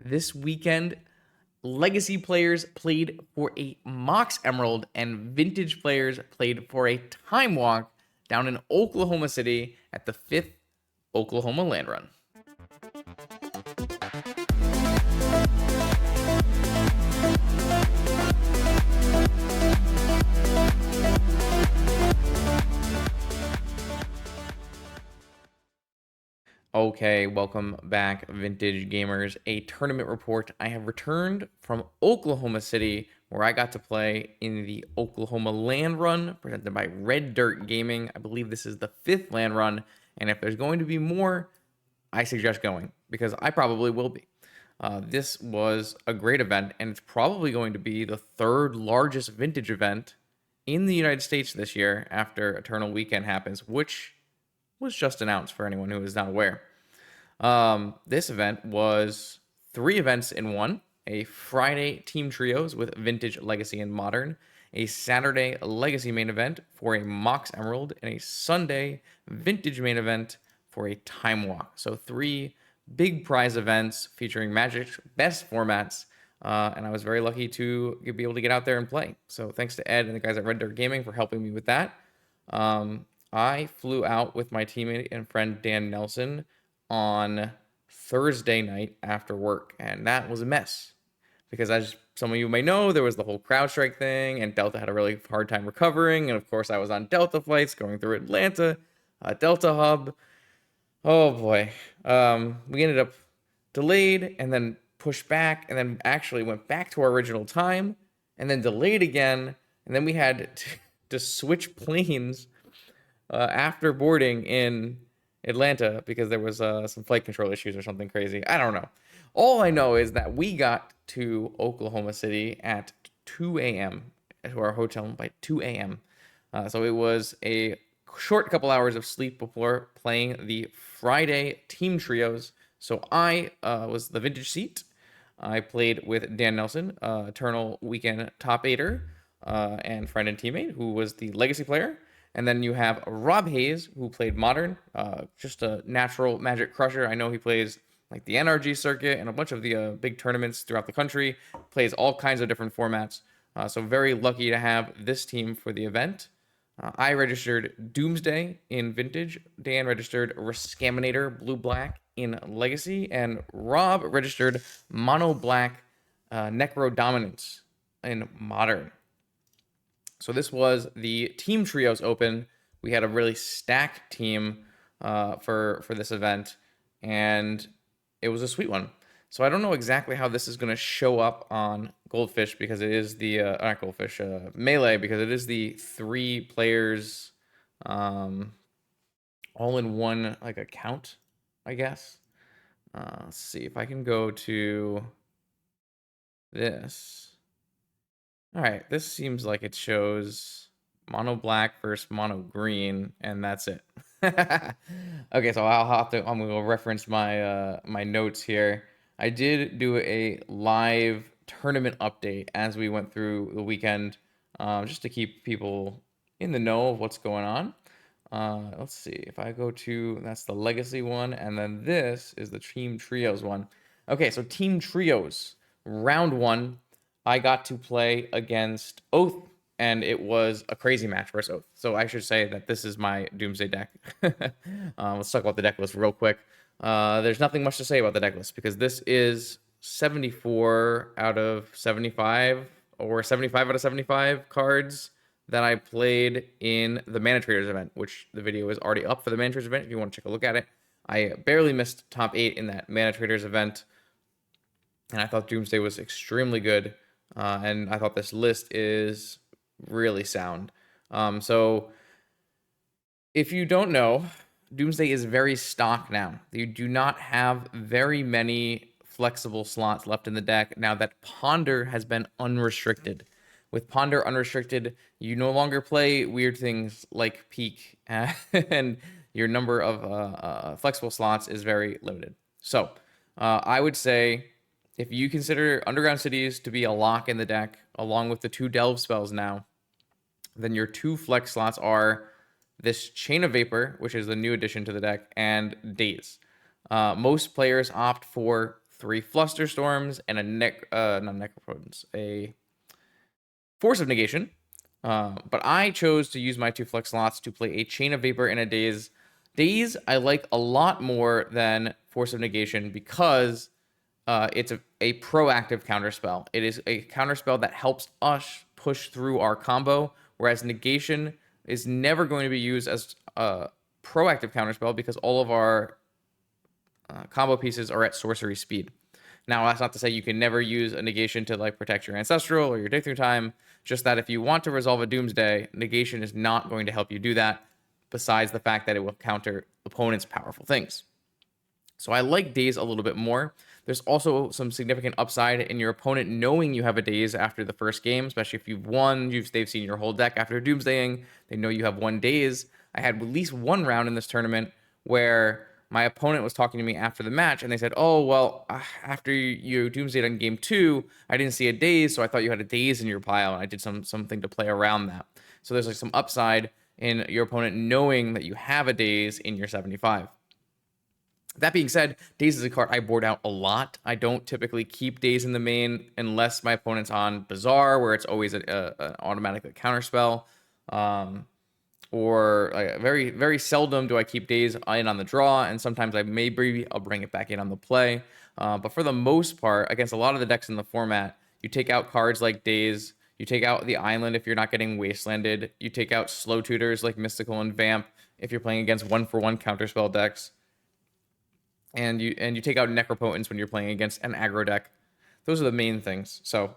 This weekend, Legacy players played for a Mox Emerald, and Vintage players played for a Time Walk down in Oklahoma City at the 5th Oklahoma Land Run. Okay, welcome back, Vintage Gamers. A tournament report. I have returned from Oklahoma City, where I got to play in the Oklahoma Land Run, presented by Red Dirt Gaming. I believe this is the 5th Land Run, and if there's going to be more, I suggest going, because I probably will be. This was a great event, and it's probably going to be the third largest Vintage event in the United States this year after Eternal Weekend happens, which was just announced for anyone who is not aware. This event was 3 events in one: a Friday team trios with Vintage, Legacy, and Modern, a Saturday Legacy main event for a Mox Emerald, and a Sunday Vintage main event for a Time Walk. So 3 big prize events featuring Magic's best formats. And I was very lucky to be able to get out there and play. So thanks to Ed and the guys at Red Dirt Gaming for helping me with that. I flew out with my teammate and friend Dan Nelson on Thursday night after work, and that was a mess because, as some of you may know, there was the whole CrowdStrike thing, and Delta had a really hard time recovering. And of course, I was on Delta flights going through Atlanta, Delta hub. Oh boy, we ended up delayed and then pushed back, and then actually went back to our original time, and then delayed again, and then we had to switch planes after boarding in Atlanta because there was some flight control issues or something crazy. I don't know. All I know is that we got to Oklahoma City at 2 a.m. to our hotel by 2 a.m. So it was a short couple hours of sleep before playing the Friday team trios. So I was the Vintage seat. I played with Dan Nelson, Eternal Weekend top 8er, and friend and teammate, who was the Legacy player. And then you have Rob Hayes, who played Modern, just a natural Magic crusher. I know he plays like the NRG circuit and a bunch of the big tournaments throughout the country, plays all kinds of different formats. So very lucky to have this team for the event. I registered Doomsday in Vintage. Dan registered Rescaminator Blue-Black in Legacy. And Rob registered Mono Black Necro Dominance in Modern. So this was the Team Trios Open. We had a really stacked team for this event, and it was a sweet one. So I don't know exactly how this is going to show up on Goldfish, because it is the not Goldfish, Melee, because it is the 3 players all in one like account, I guess. Let's see if I can go to this. All right, this seems like it shows mono black versus mono green, and that's it. Okay, so I'm gonna reference my my notes here. I did do a live tournament update as we went through the weekend, just to keep people in the know of what's going on. Let's see if I go to, that's the Legacy one, and then this is the Team Trios one. Okay, so Team Trios round 1. I got to play against Oath, and it was a crazy match versus Oath. So I should say that this is my Doomsday deck. Let's talk about the deck list real quick. There's nothing much to say about the deck list because this is 74 out of 75 or 75 out of 75 cards that I played in the Mana Traders event, which the video is already up for the Mana Traders event if you want to take a look at it. I barely missed top 8 in that Mana Traders event, and I thought Doomsday was extremely good. And I thought this list is really sound. So if you don't know, Doomsday is very stock now. You do not have very many flexible slots left in the deck now that Ponder has been unrestricted. With Ponder unrestricted, you no longer play weird things like Peak, and your number of flexible slots is very limited. So I would say, if you consider Underground Cities to be a lock in the deck, along with the 2 Delve spells now, then your 2 flex slots are this Chain of Vapor, which is the new addition to the deck, and Daze. Most players opt for 3 Flusterstorms, and a not Necropotence, a Force of Negation. But I chose to use my 2 flex slots to play a Chain of Vapor and a Daze. Daze I like a lot more than Force of Negation because it's a proactive counterspell. It is a counterspell that helps us push through our combo, whereas Negation is never going to be used as a proactive counterspell because all of our combo pieces are at sorcery speed. Now, that's not to say you can never use a negation to like protect your ancestral or your dig through time. Just that if you want to resolve a Doomsday, negation is not going to help you do that, besides the fact that it will counter opponents' powerful things. So I like Daze a little bit more. There's also some significant upside in your opponent knowing you have a Daze after the first game, especially if you've won, they've seen your whole deck after Doomsdaying, they know you have one Daze. I had at least one round in this tournament where my opponent was talking to me after the match, and they said, "Oh, well, after you Doomsdayed on game 2, I didn't see a Daze, so I thought you had a Daze in your pile, and I did something to play around that." So there's like some upside in your opponent knowing that you have a Daze in your 75. That being said, Daze is a card I board out a lot. I don't typically keep Daze in the main unless my opponent's on Bazaar, where it's always an automatic counterspell. Or like very, very seldom do I keep Daze in on the draw, and sometimes I'll bring it back in on the play. But for the most part, against a lot of the decks in the format, you take out cards like Daze, you take out the Island if you're not getting Wastelanded, you take out slow tutors like Mystical and Vamp if you're playing against 1-for-1 counterspell decks. And you take out Necropotence when you're playing against an aggro deck. Those are the main things. So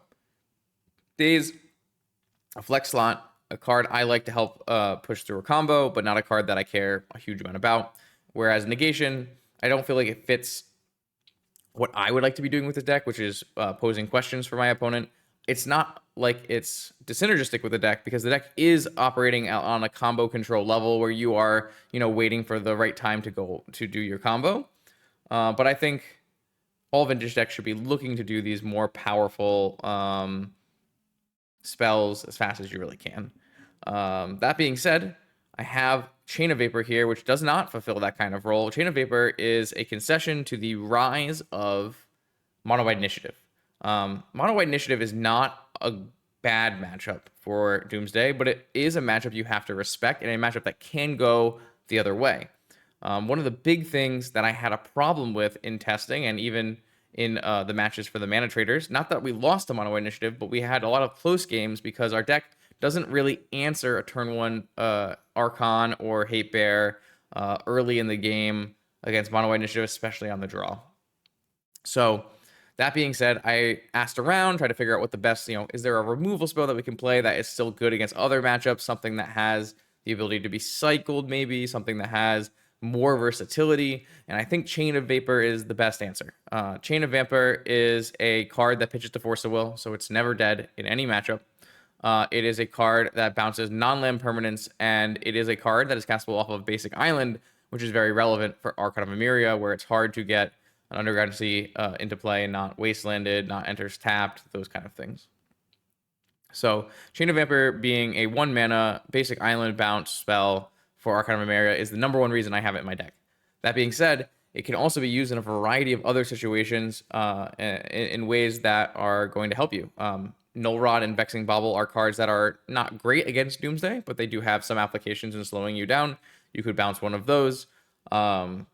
Daze, a flex slot, a card I like to help push through a combo, but not a card that I care a huge amount about. Whereas Negation, I don't feel like it fits what I would like to be doing with the deck, which is posing questions for my opponent. It's not like it's synergistic with the deck because the deck is operating on a combo control level where you are, waiting for the right time to go to do your combo. But I think all vintage decks should be looking to do these more powerful spells as fast as you really can. That being said, I have Chain of Vapor here, which does not fulfill that kind of role. Chain of Vapor is a concession to the rise of Mono White Initiative. Mono White Initiative is not a bad matchup for Doomsday, but it is a matchup you have to respect and a matchup that can go the other way. One of the big things that I had a problem with in testing and even in the matches for the Mana Traders, not that we lost to Mono White Initiative, but we had a lot of close games because our deck doesn't really answer a turn 1 Archon or Hate Bear early in the game against Mono White Initiative, especially on the draw. So that being said, I asked around, tried to figure out what the best, is there a removal spell that we can play that is still good against other matchups, something that has the ability to be cycled maybe, something that has more versatility, and I think Chain of Vapor is the best answer. Chain of Vapor is a card that pitches to Force of Will, so it's never dead in any matchup. It is a card that bounces non-land permanents, and it is a card that is castable off of basic island, which is very relevant for Archon of Emeria, where it's hard to get an Underground Sea into play, not wastelanded, not enters tapped, those kind of things. So Chain of Vapor being a 1-mana basic island bounce spell for Archon of Emeria is the number one reason I have it in my deck. That being said, it can also be used in a variety of other situations in ways that are going to help you. Null Rod and Vexing Bauble are cards that are not great against Doomsday, but they do have some applications in slowing you down. You could bounce one of those. I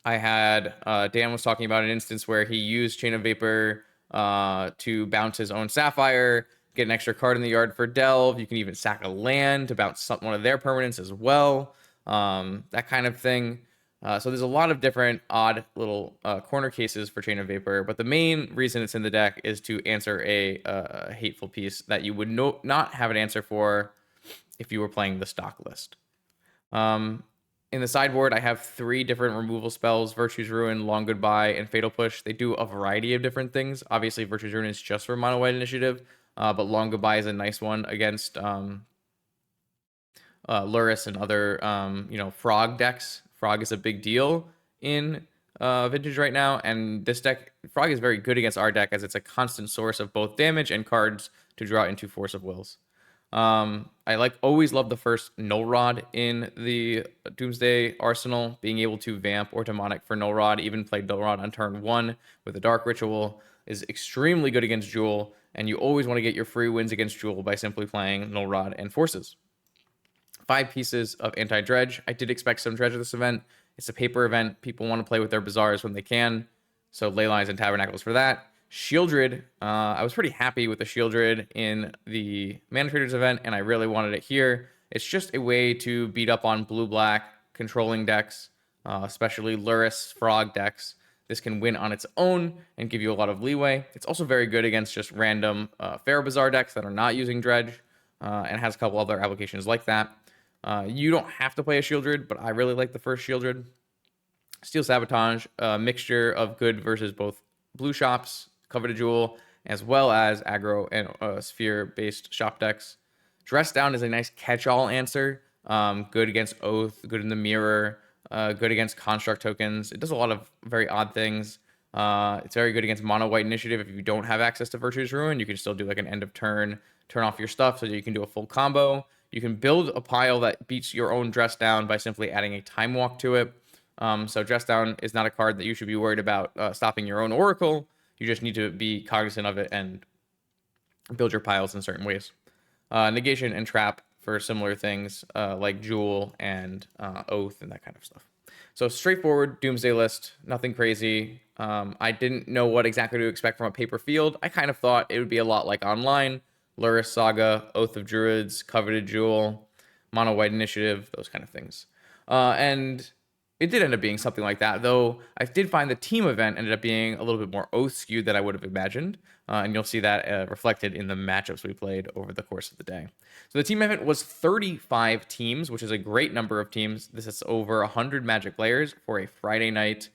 had Dan was talking about an instance where he used Chain of Vapor to bounce his own Sapphire, get an extra card in the yard for Delve. You can even sack a land to bounce one of their permanents as well. That kind of thing. So there's a lot of different odd little corner cases for Chain of Vapor, but the main reason it's in the deck is to answer a hateful piece that you would not have an answer for if you were playing the stock list. In the sideboard, I have 3 different removal spells: Virtue's Ruin, Long Goodbye, and Fatal Push. They do a variety of different things. Obviously, Virtue's Ruin is just for Mono White Initiative, but Long Goodbye is a nice one against Lurrus and other frog decks. Frog is a big deal in Vintage right now, and this deck, Frog, is very good against our deck as it's a constant source of both damage and cards to draw into Force of Wills. I always love the first Null Rod in the Doomsday arsenal, being able to vamp or demonic for Null Rod, even play Null Rod on turn 1 with a Dark Ritual is extremely good against Jewel, and you always want to get your free wins against Jewel by simply playing Null Rod and Forces. 5 pieces of anti-dredge. I did expect some dredge at this event. It's a paper event. People want to play with their bazaars when they can. So ley lines and tabernacles for that. Shieldred. I was pretty happy with the Shieldred in the Mana Traders event, and I really wanted it here. It's just a way to beat up on blue-black controlling decks, especially Lurrus Frog decks. This can win on its own and give you a lot of leeway. It's also very good against just random Pharaoh Bazaar decks that are not using dredge, and has a couple other applications like that. You don't have to play a Shieldred, but I really like the first Shieldred. Steel Sabotage, a mixture of good versus both blue shops, Coveted Jewel, as well as aggro and sphere-based shop decks. Dress Down is a nice catch-all answer. Good against Oath, good in the mirror, good against construct tokens. It does a lot of very odd things. It's very good against mono white initiative. If you don't have access to Virtue's Ruin, you can still do like an end of turn, turn off your stuff so that you can do a full combo. You can build a pile that beats your own Dress Down by simply adding a Time Walk to it. So Dress Down is not a card that you should be worried about stopping your own Oracle. You just need to be cognizant of it and build your piles in certain ways. Negation and Trap for similar things like Jewel and Oath and that kind of stuff. So straightforward Doomsday list, nothing crazy. I didn't know what exactly to expect from a paper field. I kind of thought it would be a lot like online. Lurrus Saga, Oath of Druids, Coveted Jewel, Mono White Initiative, those kind of things. And it did end up being something like that, though I did find the team event ended up being a little bit more Oath skewed than I would have imagined. And you'll see that reflected in the matchups we played over the course of the day. So the team event was 35 teams, which is a great number of teams. This is over 100 Magic players for a Friday night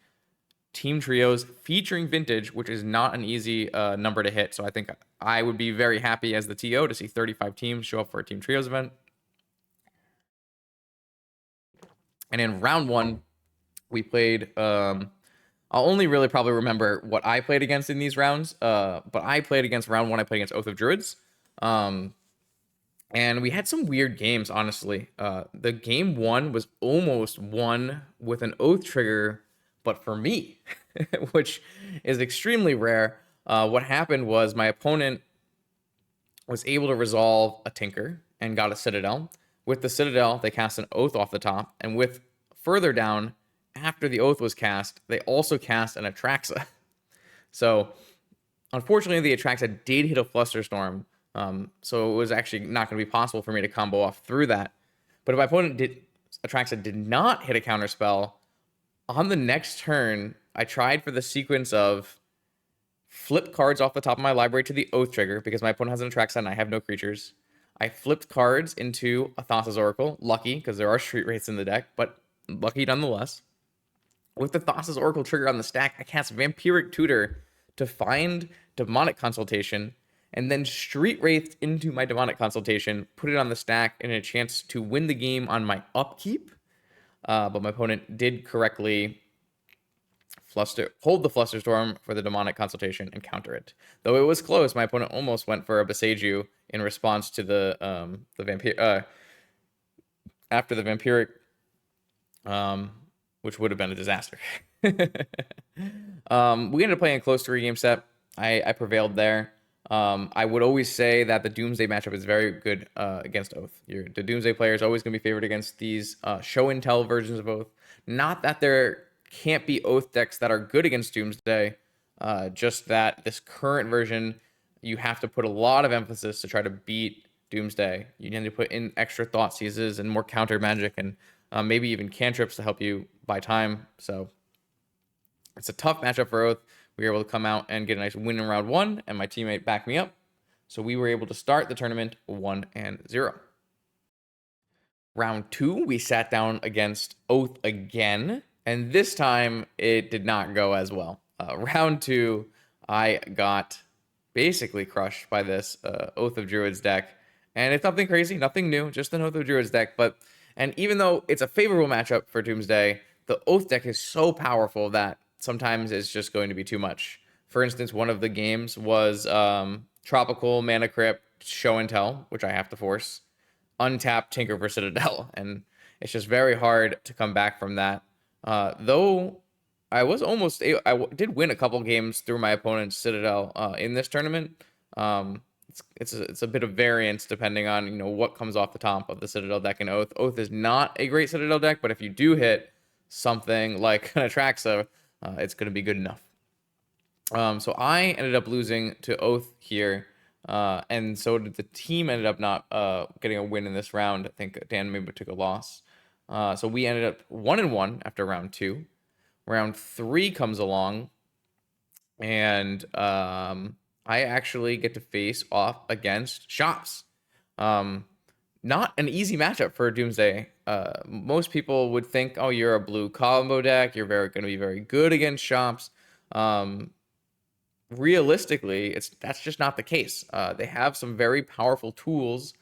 team trios featuring Vintage, which is not an easy number to hit. So I think I would be very happy as the TO to see 35 teams show up for a team trios event. And in round 1, we played, I'll only really probably remember what I played against in these rounds, but I played against round 1, I played against Oath of Druids. And we had some weird games, honestly. The game 1 was almost won with an Oath trigger, but for me, which is extremely rare. What happened was my opponent was able to resolve a Tinker and got a Citadel. With the Citadel, they cast an Oath off the top, and with further down, after the Oath was cast, they also cast an Atraxa. So, unfortunately, the Atraxa did hit a Flusterstorm, so it was actually not going to be possible for me to combo off through that. But if my opponent Atraxa did not hit a counterspell, on the next turn, I tried for the sequence of flip cards off the top of my library to the Oath trigger, because my opponent has an Atraxa and I have no creatures. I flipped cards into a Thassa's Oracle, lucky, because there are Street Wraiths in the deck, but lucky nonetheless. With the Thassa's Oracle trigger on the stack, I cast Vampiric Tutor to find Demonic Consultation, and then Street Wraith into my Demonic Consultation, put it on the stack, and a chance to win the game on my upkeep. But my opponent did correctly hold the Flusterstorm for the Demonic Consultation and counter it. Though it was close, my opponent almost went for a Boseiju in response to the Vampire after the Vampiric, which would have been a disaster. We ended up playing a close 3-game set. I prevailed there. I would always say that the Doomsday matchup is very good against Oath. The Doomsday player is always going to be favored against these show and tell versions of Oath. Not that there can't be Oath decks that are good against Doomsday, just that this current version, you have to put a lot of emphasis to try to beat Doomsday. You need to put in extra thought seizes and more counter magic and maybe even cantrips to help you buy time. So it's a tough matchup for Oath. We were able to come out and get a nice win in round 1, and my teammate backed me up. So we were able to start the tournament 1-0. Round 2, we sat down against Oath again, and this time it did not go as well. Round 2, I got basically crushed by this Oath of Druids deck, and it's nothing crazy, nothing new, just an Oath of Druids deck. And even though it's a favorable matchup for Doomsday, the Oath deck is so powerful that sometimes it's just going to be too much. For instance, one of the games was Tropical, Mana Crypt, Show and Tell, which I have to force, untap Tinker for Citadel, and it's just very hard to come back from that. Though I was almost did win a couple games through my opponent's Citadel in this tournament. It's a bit of variance depending on what comes off the top of the Citadel deck in Oath. Oath is not a great Citadel deck, but if you do hit something like an Atraxa, it's going to be good enough. So I ended up losing to Oath here, and so did the team. Ended up not getting a win in this round. I think Dan maybe took a loss. So we ended up 1-1 after round 2. Round 3 comes along, and I actually get to face off against Shops. Not an easy matchup for Doomsday. Most people would think, oh, you're a blue combo deck. You're going to be very good against Shops. Realistically, that's just not the case. They have some very powerful tools.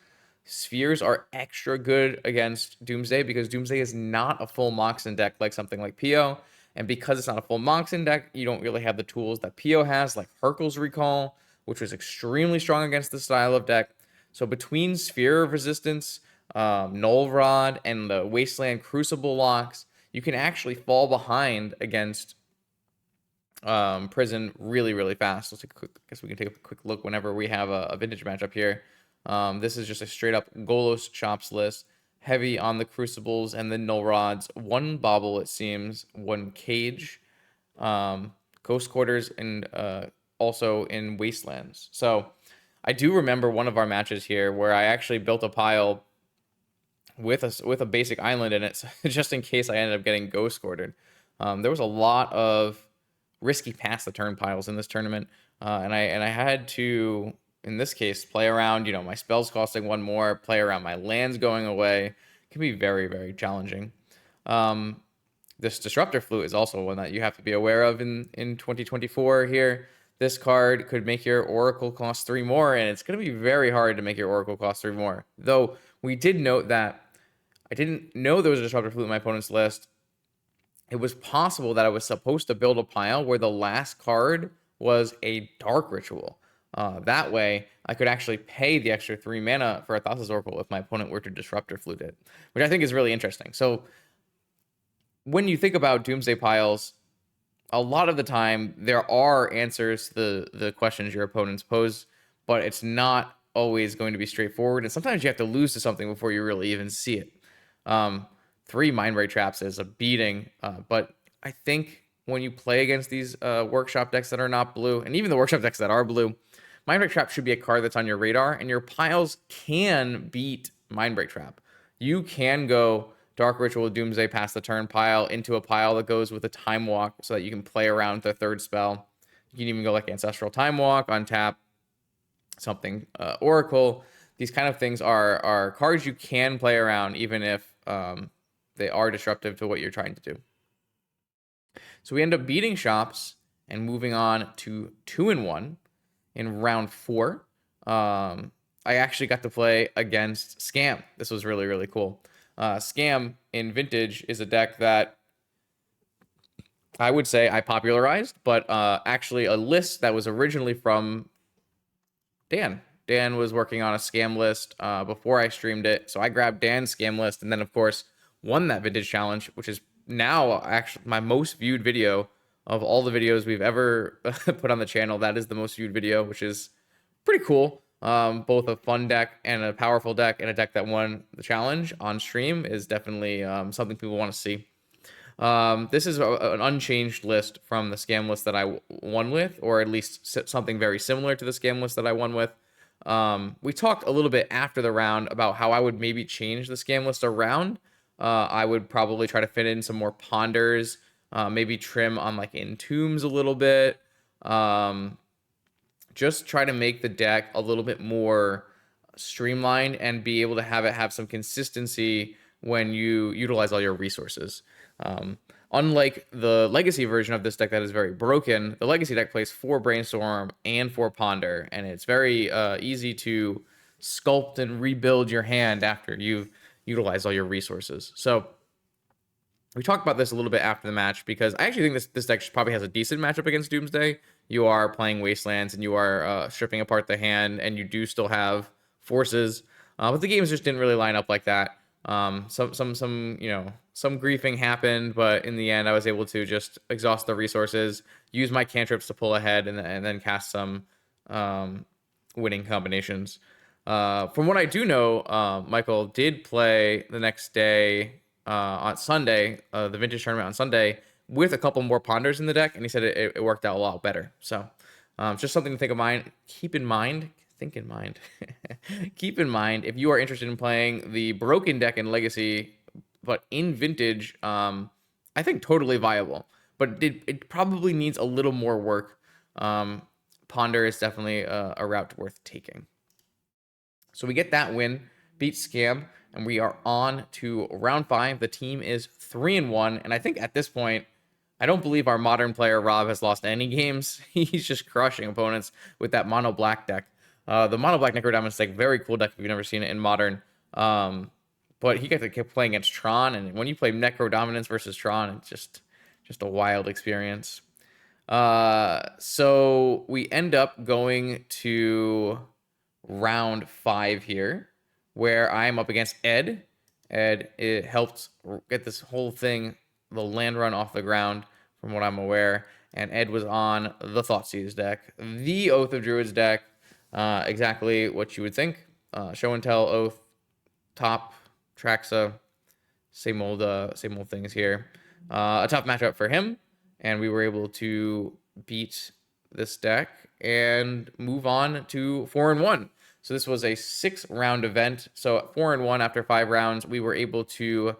Spheres are extra good against Doomsday because Doomsday is not a full Moxen deck like something like Pio. And because it's not a full Moxen deck, you don't really have the tools that Pio has, like Hurkyl's Recall, which was extremely strong against the style of deck. So between Sphere of Resistance, Null Rod, and the Wasteland Crucible locks, you can actually fall behind against Prison really, really fast. I guess we can take a quick look whenever we have a vintage matchup here. This is just a straight up Golos Shops list. Heavy on the Crucibles and the Null Rods. 1 Bauble, it seems. 1 Cage. Ghost Quarters, and also in Wastelands. So I do remember one of our matches here where I actually built a pile with a basic island in it, just in case I ended up getting Ghost Quartered. There was a lot of risky pass the turn piles in this tournament, and I had to, in this case, play around, my spells costing 1 more, play around my lands going away. It can be very, very challenging. This Disruptor Flute is also one that you have to be aware of in 2024 here. This card could make your Oracle cost 3 more, and it's going to be very hard to make your Oracle cost 3 more. Though, we did note that I didn't know there was a Disruptor Flute in my opponent's list. It was possible that I was supposed to build a pile where the last card was a Dark Ritual. That way, I could actually pay the extra 3 mana for a Thassa's Oracle if my opponent were to Disruptor Flute it, which I think is really interesting. So, when you think about Doomsday piles, a lot of the time there are answers to the questions your opponents pose, but it's not always going to be straightforward, and sometimes you have to lose to something before you really even see it. 3 Mindbreak Traps is a beating, but I think when you play against these Workshop decks that are not blue, and even the Workshop decks that are blue, Mindbreak Trap should be a card that's on your radar, and your piles can beat Mindbreak Trap. You can go Dark Ritual Doomsday past the turn pile into a pile that goes with a Time Walk so that you can play around the 3rd spell. You can even go like Ancestral Time Walk, untap something Oracle. These kind of things are cards you can play around even if they are disruptive to what you're trying to do. So we end up beating Shops and moving on to 2-1 in round 4. I actually got to play against Scam. This was really, really cool. Scam in Vintage is a deck that I would say I popularized, but actually a list that was originally from Dan. Dan was working on a Scam list before I streamed it, so I grabbed Dan's Scam list and then, of course, won that Vintage Challenge, which is now actually my most viewed video of all the videos we've ever put on the channel. That is the most viewed video, which is pretty cool. Both a fun deck and a powerful deck, and a deck that won the challenge on stream is definitely something people want to see. This is an unchanged list from the Scam list that I won with, or at least something very similar to the Scam list that I won with. We talked a little bit after the round about how I would maybe change the Scam list around. I would probably try to fit in some more Ponders, maybe trim on like Entombs a little bit. Just try to make the deck a little bit more streamlined and be able to have some consistency when you utilize all your resources. Unlike the Legacy version of this deck that is very broken, the Legacy deck plays 4 Brainstorm and 4 Ponder, and it's very easy to sculpt and rebuild your hand after you've utilized all your resources. So we talked about this a little bit after the match because I actually think this deck probably has a decent matchup against Doomsday. you are playing Wastelands and you are stripping apart the hand, and you do still have forces. But the games just didn't really line up like that. Some griefing happened, but in the end, I was able to just exhaust the resources, use my cantrips to pull ahead, and then cast some winning combinations. From what I do know, Michael did play the next day on Sunday, the vintage tournament on Sunday, with a couple more ponders in the deck, and he said it worked out a lot better. So, just something to think of mind. Keep in mind. Think in mind. Keep in mind if you are interested in playing the broken deck in Legacy, but in Vintage, I think totally viable. But it probably needs a little more work. Ponder is definitely a route worth taking. So we get that win, beat Scam, and we are on to round 5. The team is 3-1, and I think at this point, I don't believe our modern player Rob has lost any games. He's just crushing opponents with that mono black deck. The mono black Necrodominus deck, very cool deck if you've never seen it in modern. But he got to keep playing against Tron, and when you play Necrodominance versus Tron, it's just a wild experience. So we end up going to round 5 here, where I'm up against Ed. Ed, it helped get this whole thing, the land run, off the ground, from what I'm aware. And Ed was on the Thoughtseize deck, the Oath of Druids deck, exactly what you would think. Show and Tell, Oath, top, Traxa, same old things here. A tough matchup for him, and we were able to beat this deck and move on to 4-1. So this was a 6-round event. So at 4-1 after 5 rounds, we were able to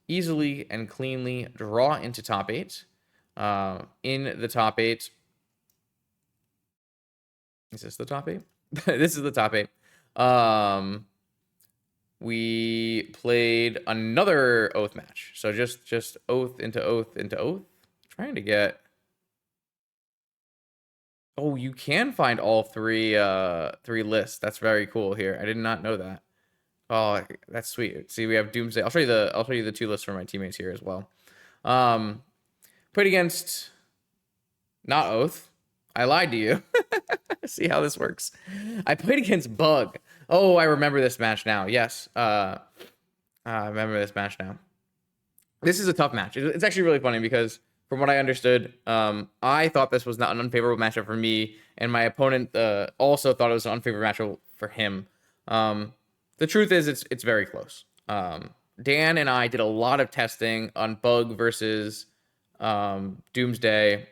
easily and cleanly draw into top 8. In the top 8, is this the top 8? This is the top 8. We played another Oath match. So just Oath into Oath into Oath. Trying to get... Oh, you can find all three lists. That's very cool here. I did not know that. Oh, that's sweet. See, we have Doomsday. I'll show you the 2 lists for my teammates here as well. Played against not Oath. I lied to you. See how this works. I played against Bug. Oh, I remember this match now. Yes. I remember this match now. This is a tough match. It's actually really funny because from what I understood, I thought this was not an unfavorable matchup for me, and my opponent also thought it was an unfavorable matchup for him. The truth is, it's very close. Dan and I did a lot of testing on Bug versus Doomsday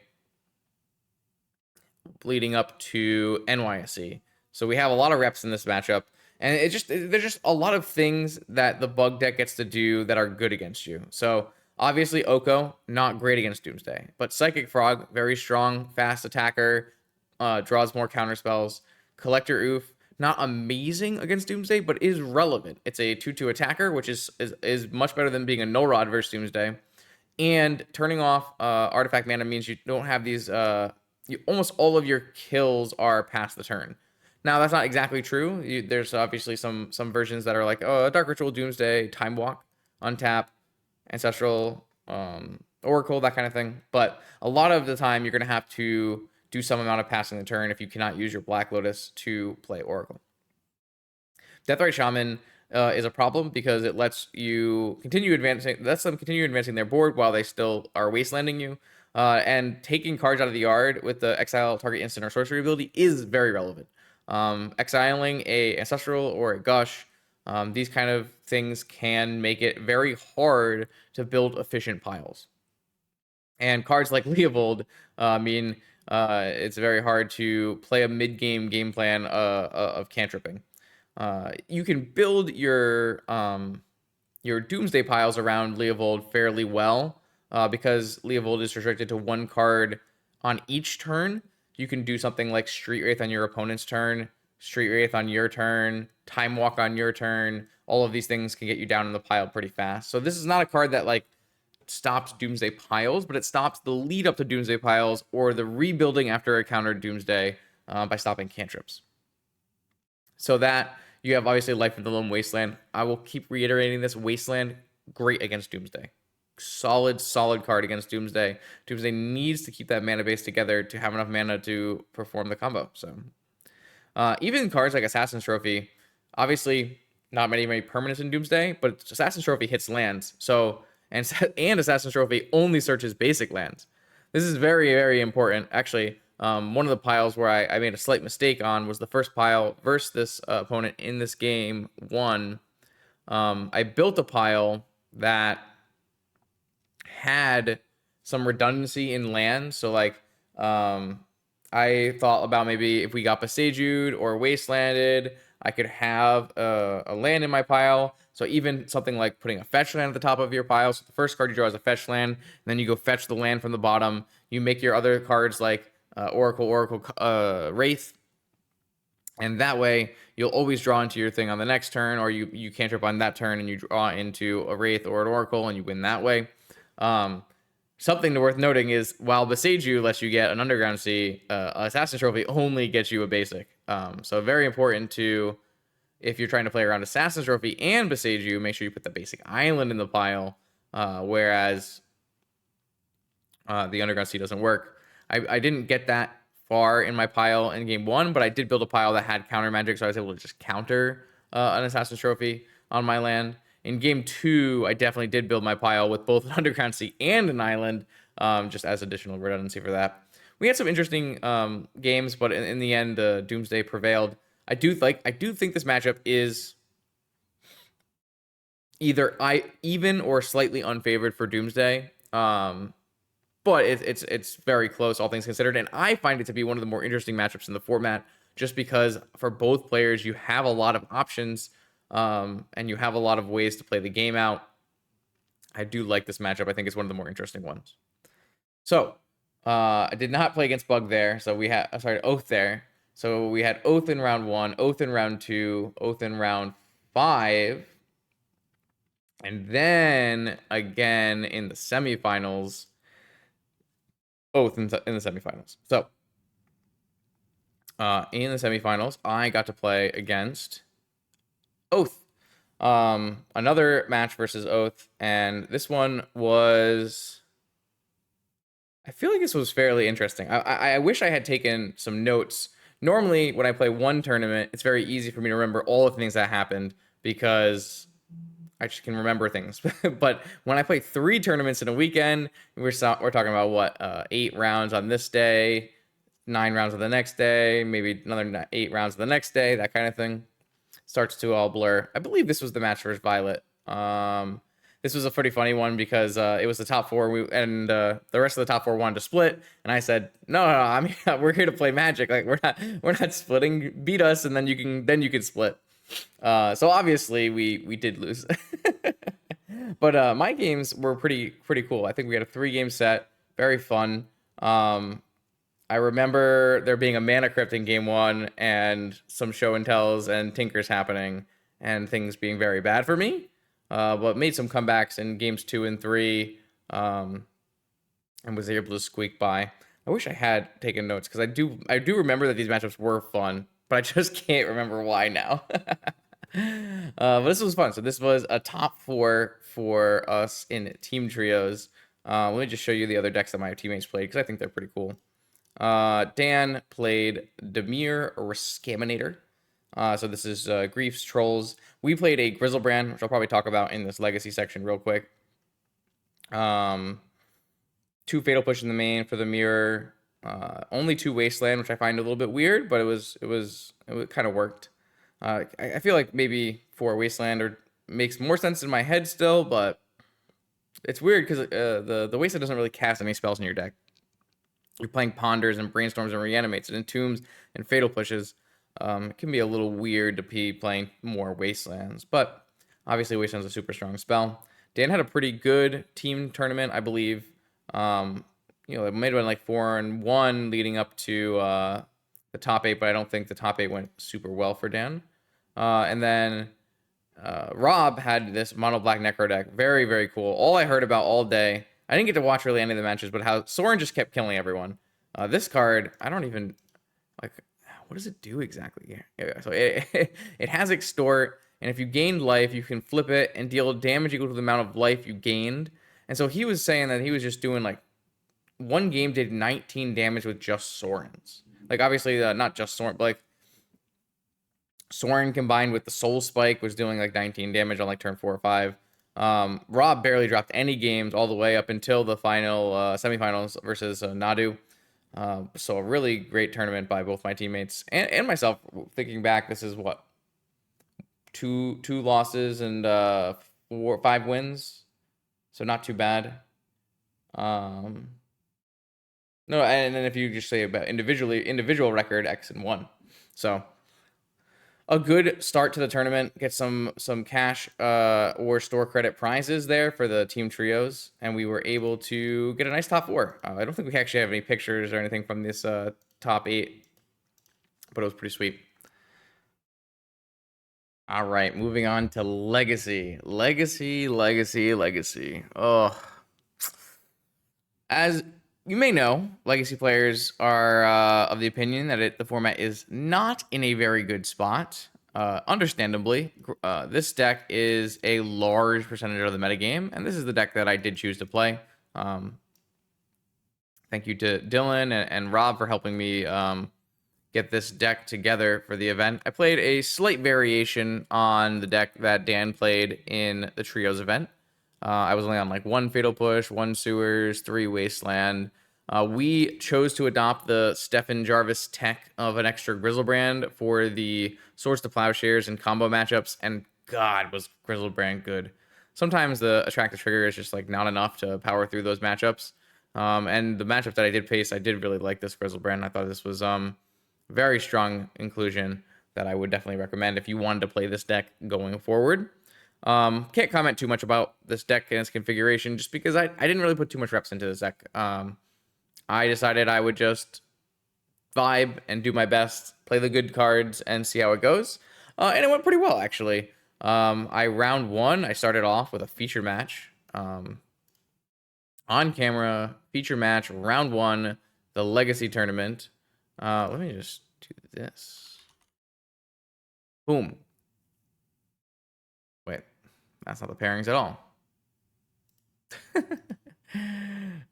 leading up to NYSE. So we have a lot of reps in this matchup, and there's just a lot of things that the Bug deck gets to do that are good against you. So obviously Oko, not great against Doomsday, but Psychic Frog, very strong, fast attacker, draws more counter spells. Collector Oof, not amazing against Doomsday, but is relevant. It's a 2/2 attacker, which is much better than being a no rod versus Doomsday. And turning off artifact mana means you don't have these. Almost all of your kills are past the turn. Now that's not exactly true. There's obviously some versions that are like, oh, Dark Ritual, Doomsday, Time Walk, untap, Ancestral, Oracle, that kind of thing. But a lot of the time, you're gonna have to do some amount of passing the turn if you cannot use your Black Lotus to play Oracle. Deathrite Shaman is a problem because it lets them continue advancing their board while they still are wastelanding you. And taking cards out of the yard with the exile target instant or sorcery ability is very relevant. Exiling a Ancestral or a Gush, these kind of things can make it very hard to build efficient piles. And cards like Leovold mean it's very hard to play a mid-game game plan of cantripping. You can build your Doomsday piles around Leovold fairly well, because Leovold is restricted to 1 card on each turn. You can do something like Street Wraith on your opponent's turn, Street Wraith on your turn, Time Walk on your turn. All of these things can get you down in the pile pretty fast. So this is not a card that like stops Doomsday piles, but it stops the lead up to Doomsday piles or the rebuilding after a countered Doomsday by stopping cantrips. So that you have obviously Life of the Lone Wasteland. I will keep reiterating this: Wasteland, great against Doomsday. solid card against Doomsday. Doomsday needs to keep that mana base together to have enough mana to perform the combo. So even cards like Assassin's Trophy, obviously not many permanents in Doomsday, but Assassin's Trophy hits lands. So and Assassin's Trophy only searches basic lands. This is very important. Actually, one of the piles where I made a slight mistake on was the first pile versus this opponent in this game one. I built a pile that had some redundancy in land. So like I thought about maybe if we got Besaju'd or Wastelanded, I could have a land in my pile. So even something like putting a fetch land at the top of your pile. So the first card you draw is a fetch land, and then you go fetch the land from the bottom. You make your other cards like Oracle, Wraith, and that way you'll always draw into your thing on the next turn, or you cantrip on that turn and you draw into a Wraith or an Oracle and you win that way. Something worth noting is while Beseiju lets you get an Underground Sea, Assassin's Trophy only gets you a basic. So very important to, if you're trying to play around Assassin's Trophy and Beseiju, make sure you put the basic island in the pile, whereas the Underground Sea doesn't work. I didn't get that far in my pile in game one, but I did build a pile that had counter magic, so I was able to just counter an Assassin's Trophy on my land. In game two, I definitely did build my pile with both an Underground Sea and an island, just as additional redundancy for that. We had some interesting games, but in the end, Doomsday prevailed. I do think this matchup is either even or slightly unfavored for Doomsday. But it's very close, all things considered, and I find it to be one of the more interesting matchups in the format, just because for both players you have a lot of options, and you have a lot of ways to play the game out. I do like this matchup. I think it's one of the more interesting ones. So I did not play against Bug there, so we had Oath there. So we had Oath in round 1, Oath in round 2, Oath in round 5, and then again in the semifinals. Oath in the semifinals. So in the semifinals, I got to play against Oath. Another match versus Oath, and this one was, I feel like this was fairly interesting. I wish I had taken some notes. Normally, when I play one tournament, it's very easy for me to remember all of the things that happened because I just can remember things. But when I play 3 tournaments in a weekend, we're talking about what, 8 rounds on this day, 9 rounds on the next day, maybe another 8 rounds the next day, that kind of thing. Starts to all blur. I believe this was the match versus Violet. This was a pretty funny one because it was the top 4, and the rest of the top 4 wanted to split, and I said, no, we're here to play Magic. Like we're not splitting. Beat us, and then you can split. So obviously we did lose. But my games were pretty cool. I think we had a 3-game set, very fun. I remember there being a Mana Crypt in game 1 and some show and tells and tinkers happening and things being very bad for me. But made some comebacks in games 2 and 3, and was able to squeak by. I wish I had taken notes because I do remember that these matchups were fun, but I just can't remember why now. But this was fun. So this was a top 4 for us in team trios. Let me just show you the other decks that my teammates played because I think they're pretty cool. Dan played Dimir Rescaminator. So this is Grief's Trolls. We played a Grizzlebrand, which I'll probably talk about in this Legacy section real quick. 2 Fatal Push in the main for the mirror. Only 2 Wasteland, which I find a little bit weird, but it kind of worked. I feel like maybe 4 Wasteland makes more sense in my head still, but it's weird because the Wasteland doesn't really cast any spells in your deck. You're playing Ponders and Brainstorms and Reanimates and Entombs and Fatal Pushes. It can be a little weird to be playing more Wastelands, but obviously Wasteland's a super strong spell. Dan had a pretty good team tournament, I believe. It made one like 4-1 leading up to the top 8, but I don't think the top 8 went super well for Dan. And then Rob had this mono black Necro deck, very cool. All I heard about all day, I didn't get to watch really any of the matches, but how Sorin just kept killing everyone. This card, I don't even like. What does it do exactly? Yeah, so it has Extort, and if you gained life, you can flip it and deal damage equal to the amount of life you gained. And so he was saying that he was just doing like one game did 19 damage with just Sorens. Like obviously not just Soren, but like Soren combined with the Soul Spike was doing like 19 damage on like turn 4 or 5. Rob barely dropped any games all the way up until the final semifinals versus Nadu. So a really great tournament by both my teammates and myself. Thinking back, this is what two losses and 5 wins, so not too bad. No, and then if you just say about individual record X and 1, so a good start to the tournament. Get some cash or store credit prizes there for the team trios, and we were able to get a nice top 4. I don't think we actually have any pictures or anything from this top 8, but it was pretty sweet. All right, moving on to Legacy. Oh, as you may know, Legacy players are of the opinion that the format is not in a very good spot. Understandably, this deck is a large percentage of the metagame, and this is the deck that I did choose to play. Thank you to Dylan and Rob for helping me get this deck together for the event. I played a slight variation on the deck that Dan played in the Trios event. I was only on like 1 Fatal Push, 1 Sewers, 3 Wasteland. We chose to adopt the Stefan Jarvis tech of an extra Griselbrand for the Swords to Plowshares and combo matchups, and God, was Griselbrand good. Sometimes the Attractive Trigger is just like not enough to power through those matchups. And the matchup that I did face, I did really like this Griselbrand. I thought this was very strong inclusion that I would definitely recommend if you wanted to play this deck going forward. Can't comment too much about this deck and its configuration just because I didn't really put too much reps into this deck. I decided I would just vibe and do my best, play the good cards, and see how it goes. And it went pretty well, actually. Round 1, I started off with a feature match. On camera, feature match, round 1, the Legacy tournament. Let me just do this. Boom. Wait, that's not the pairings at all.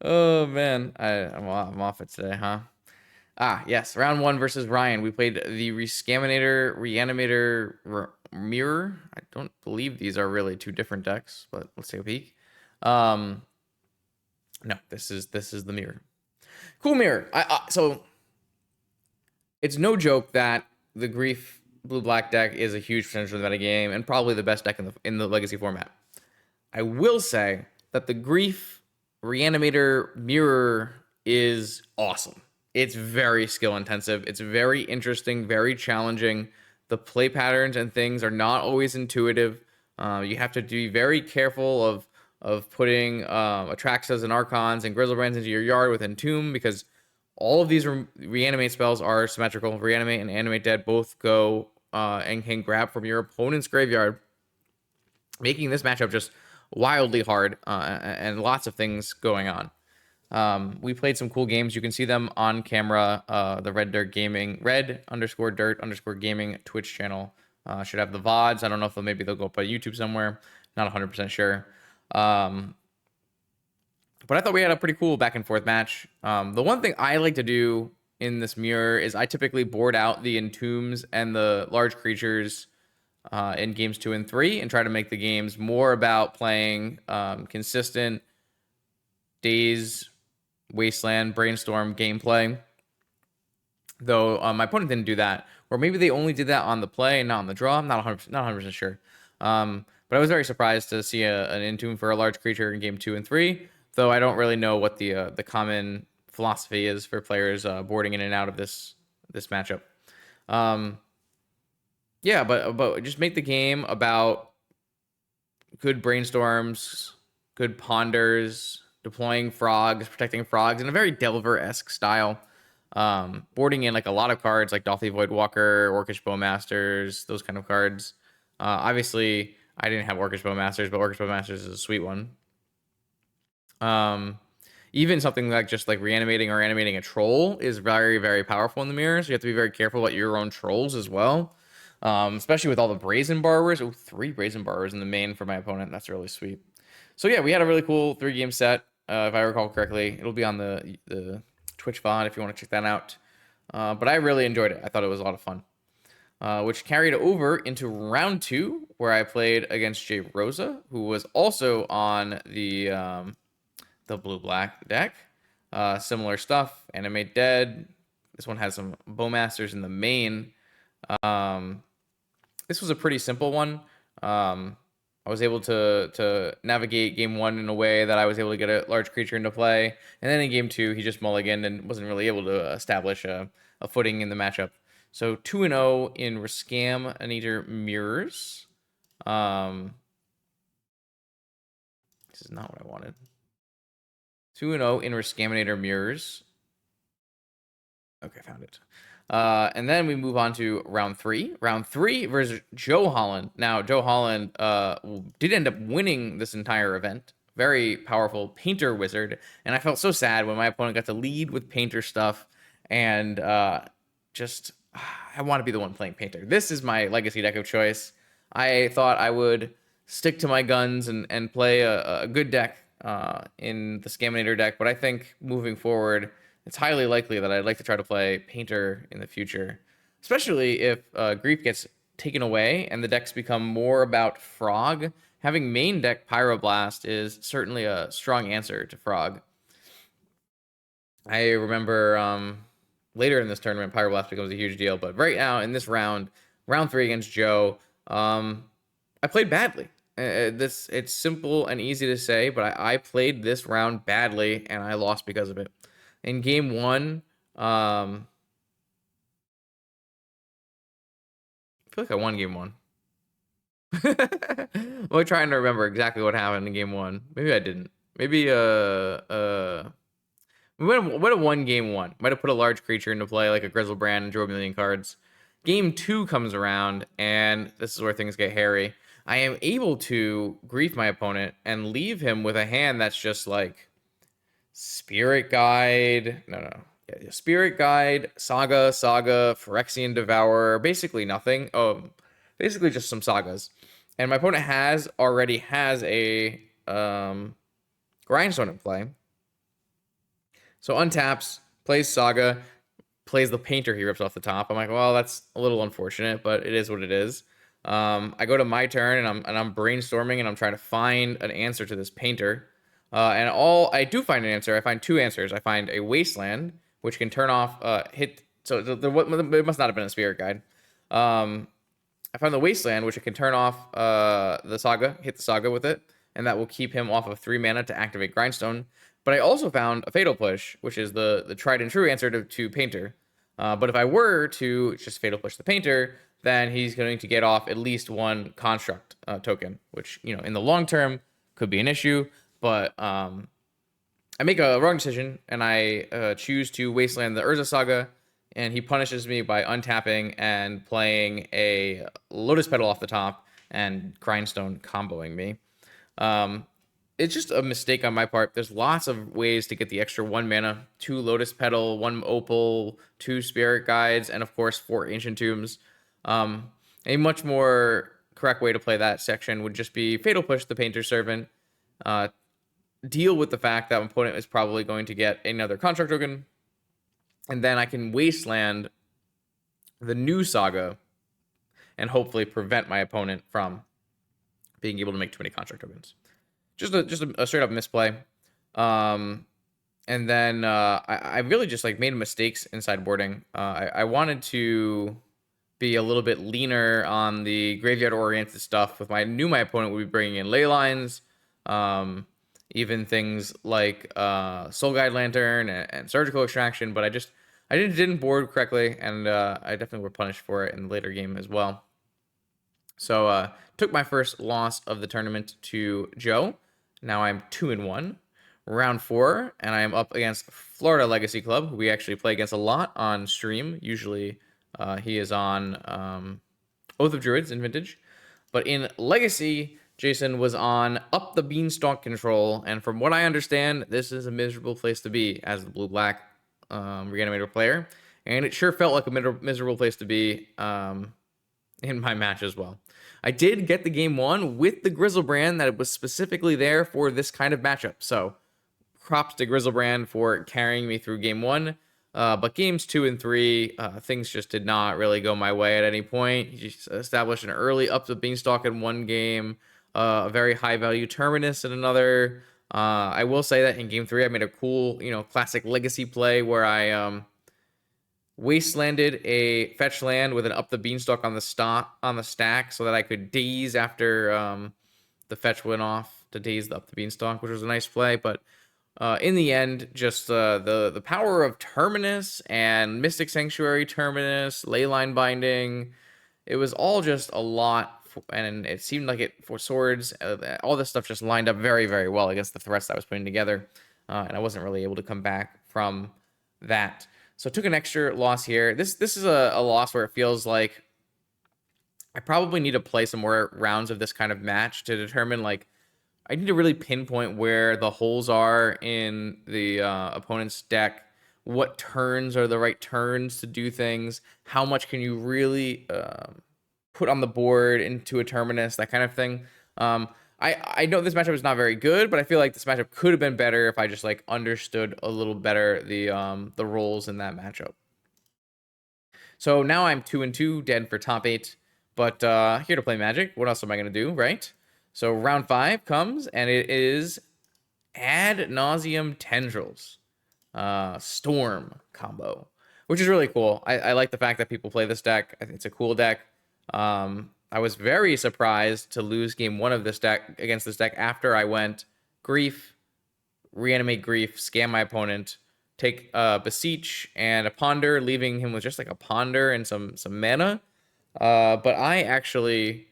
Oh man, I'm off it today, huh? Yes, round 1 versus Ryan. We played the Reanimator, Mirror. I don't believe these are really 2 different decks, but let's take a peek. No, this is the Mirror. Cool Mirror. So it's no joke that the Grief blue-black deck is a huge percentage of the metagame and probably the best deck in the Legacy format. I will say that the Grief Reanimator Mirror is awesome. It's very skill intensive. It's very interesting, very challenging. The play patterns and things are not always intuitive. You have to be very careful of putting Atraxas and Archons and Griselbrands into your yard with Entomb, because all of these reanimate spells are symmetrical. Reanimate and Animate Dead both go and can grab from your opponent's graveyard, making this matchup just wildly hard and lots of things going on. We played some cool games. You can see them on camera. The red_dirt gaming Twitch channel should have the VODs. I don't know if maybe they'll go up on YouTube somewhere. Not 100% sure. But I thought we had a pretty cool back and forth match. The one thing I like to do in this mirror is I typically board out the Entombs and the large creatures in games 2 and 3 and try to make the games more about playing consistent Daze, Wasteland, Brainstorm gameplay. Though my opponent didn't do that, or maybe they only did that on the play and not on the draw. I'm not 100% sure. But I was very surprised to see an Entomb for a large creature in game 2 and 3. Though I don't really know what the common philosophy is for players boarding in and out of this matchup. Yeah, but just make the game about good brainstorms, good ponders, deploying frogs, protecting frogs in a very Delver-esque style. Boarding in like a lot of cards like Dolphy Voidwalker, Orcish Bowmasters, those kind of cards. Obviously, I didn't have Orcish Bowmasters, but Orcish Bowmasters is a sweet one. Even something like just like reanimating or animating a troll is very, very powerful in the mirror. So you have to be very careful about your own trolls as well. Especially with all the Brazen Borrowers. Oh, 3 Brazen Borrowers in the main for my opponent. That's really sweet. So yeah, we had a really cool 3-game set. If I recall correctly, it'll be on the Twitch VOD if you want to check that out. But I really enjoyed it. I thought it was a lot of fun. Which carried over into round 2, where I played against Jay Rosa, who was also on the blue-black deck. Similar stuff, Animate Dead. This one has some Bowmasters in the main. Um, this was a pretty simple one. I was able to navigate game 1 in a way that I was able to get a large creature into play, and then in game 2 he just mulliganed and wasn't really able to establish a footing in the matchup. So 2-0 in Rescam Mirrors. This is not what I wanted. 2-0 in Rescaminator Mirrors. Okay, found it. And then we move on to round 3. Round 3 versus Joe Holland. Now, Joe Holland did end up winning this entire event. Very powerful Painter Wizard. And I felt so sad when my opponent got to lead with Painter stuff. And just, I want to be the one playing Painter. This is my legacy deck of choice. I thought I would stick to my guns and play a good deck in the Scaminator deck. But I think moving forward, it's highly likely that I'd like to try to play Painter in the future, especially if Grief gets taken away and the decks become more about Frog. Having main deck Pyroblast is certainly a strong answer to Frog. I remember later in this tournament, Pyroblast becomes a huge deal, but right now in this round 3 against Joe, I played badly. It's simple and easy to say, but I played this round badly and I lost because of it. In game 1, I feel like I won game 1. I'm trying to remember exactly what happened in game 1. Maybe I didn't. Maybe we might have won game 1. Might have put a large creature into play like a Grizzlebrand and drew a million cards. Game 2 comes around, and this is where things get hairy. I am able to grief my opponent and leave him with a hand that's just like Spirit Guide. No. Yeah, Spirit Guide, Saga, Phyrexian Devourer, basically nothing. Basically just some sagas. And my opponent already has a Grindstone in play. So untaps, plays Saga, plays the Painter he rips off the top. I'm like, well, that's a little unfortunate, but it is what it is. I go to my turn and I'm brainstorming and I'm trying to find an answer to this Painter. And I do find an answer. I find 2 answers. I find a Wasteland, which can turn off hit. So it must not have been a Spirit Guide. I find the Wasteland, which it can turn off the Saga, hit the Saga with it, and that will keep him off of 3 mana to activate Grindstone. But I also found a Fatal Push, which is the tried and true answer to Painter. But if I were to just Fatal Push the Painter, then he's going to get off at least 1 Construct token, which, in the long term could be an issue. But I make a wrong decision, and I choose to Wasteland the Urza Saga, and he punishes me by untapping and playing a Lotus Petal off the top and Grindstone comboing me. It's just a mistake on my part. There's lots of ways to get the extra 1 mana, 2 Lotus Petal, 1 Opal, 2 Spirit Guides, and of course 4 Ancient Tombs. A much more correct way to play that section would just be Fatal Push the Painter Servant, deal with the fact that my opponent is probably going to get another Construct token, and then I can Wasteland the new Saga and hopefully prevent my opponent from being able to make too many Construct tokens. Just a straight up misplay. And then I really just made mistakes in sideboarding. I wanted to be a little bit leaner on the graveyard oriented stuff. My opponent would be bringing in ley lines, even things like Soul Guide Lantern and Surgical Extraction. But I didn't board correctly, and I definitely were punished for it in the later game as well. So took my first loss of the tournament to Joe. Now I'm 2-1. Round 4, and I am up against Florida Legacy Club, who we actually play against a lot on stream. Usually he is on Oath of Druids in Vintage. But in Legacy, Jason was on Up the Beanstalk Control, and from what I understand, this is a miserable place to be as the blue-black Reanimator player. And it sure felt like a miserable place to be in my match as well. I did get the game 1 with the Griselbrand that was specifically there for this kind of matchup. So props to Griselbrand for carrying me through game 1. But games 2 and 3, things just did not really go my way at any point. He just established an early up the beanstalk in one game, a very high value terminus in another. I will say that in game 3, I made a cool, classic legacy play where I wastelanded a fetch land with an up the beanstalk on the stack so that I could daze after the fetch went off to daze the up the beanstalk, which was a nice play. But in the end, just the power of Terminus and Mystic Sanctuary Terminus, Leyline Binding, it was all just a lot. And it seemed like it for swords, all this stuff just lined up very, very well against the threats that I was putting together. And I wasn't really able to come back from that. So I took an extra loss here. This is a loss where it feels like I probably need to play some more rounds of this kind of match to determine, like, I need to really pinpoint where the holes are in the opponent's deck. What turns are the right turns to do things? How much can you really put on the board into a terminus? That kind of thing. I know this matchup is not very good, but I feel like this matchup could have been better if I just like understood a little better the roles in that matchup. So now I'm 2-2, dead for top 8, but here to play Magic. What else am I gonna do, right? So round 5 comes, and it is Ad Nauseam Tendrils, Storm combo, which is really cool. I like the fact that people play this deck. I think it's a cool deck. I was very surprised to lose game 1 of this deck against this deck after I went Grief, Reanimate Grief, scam my opponent, take Beseech and a Ponder, leaving him with just like a Ponder and some mana. But I actually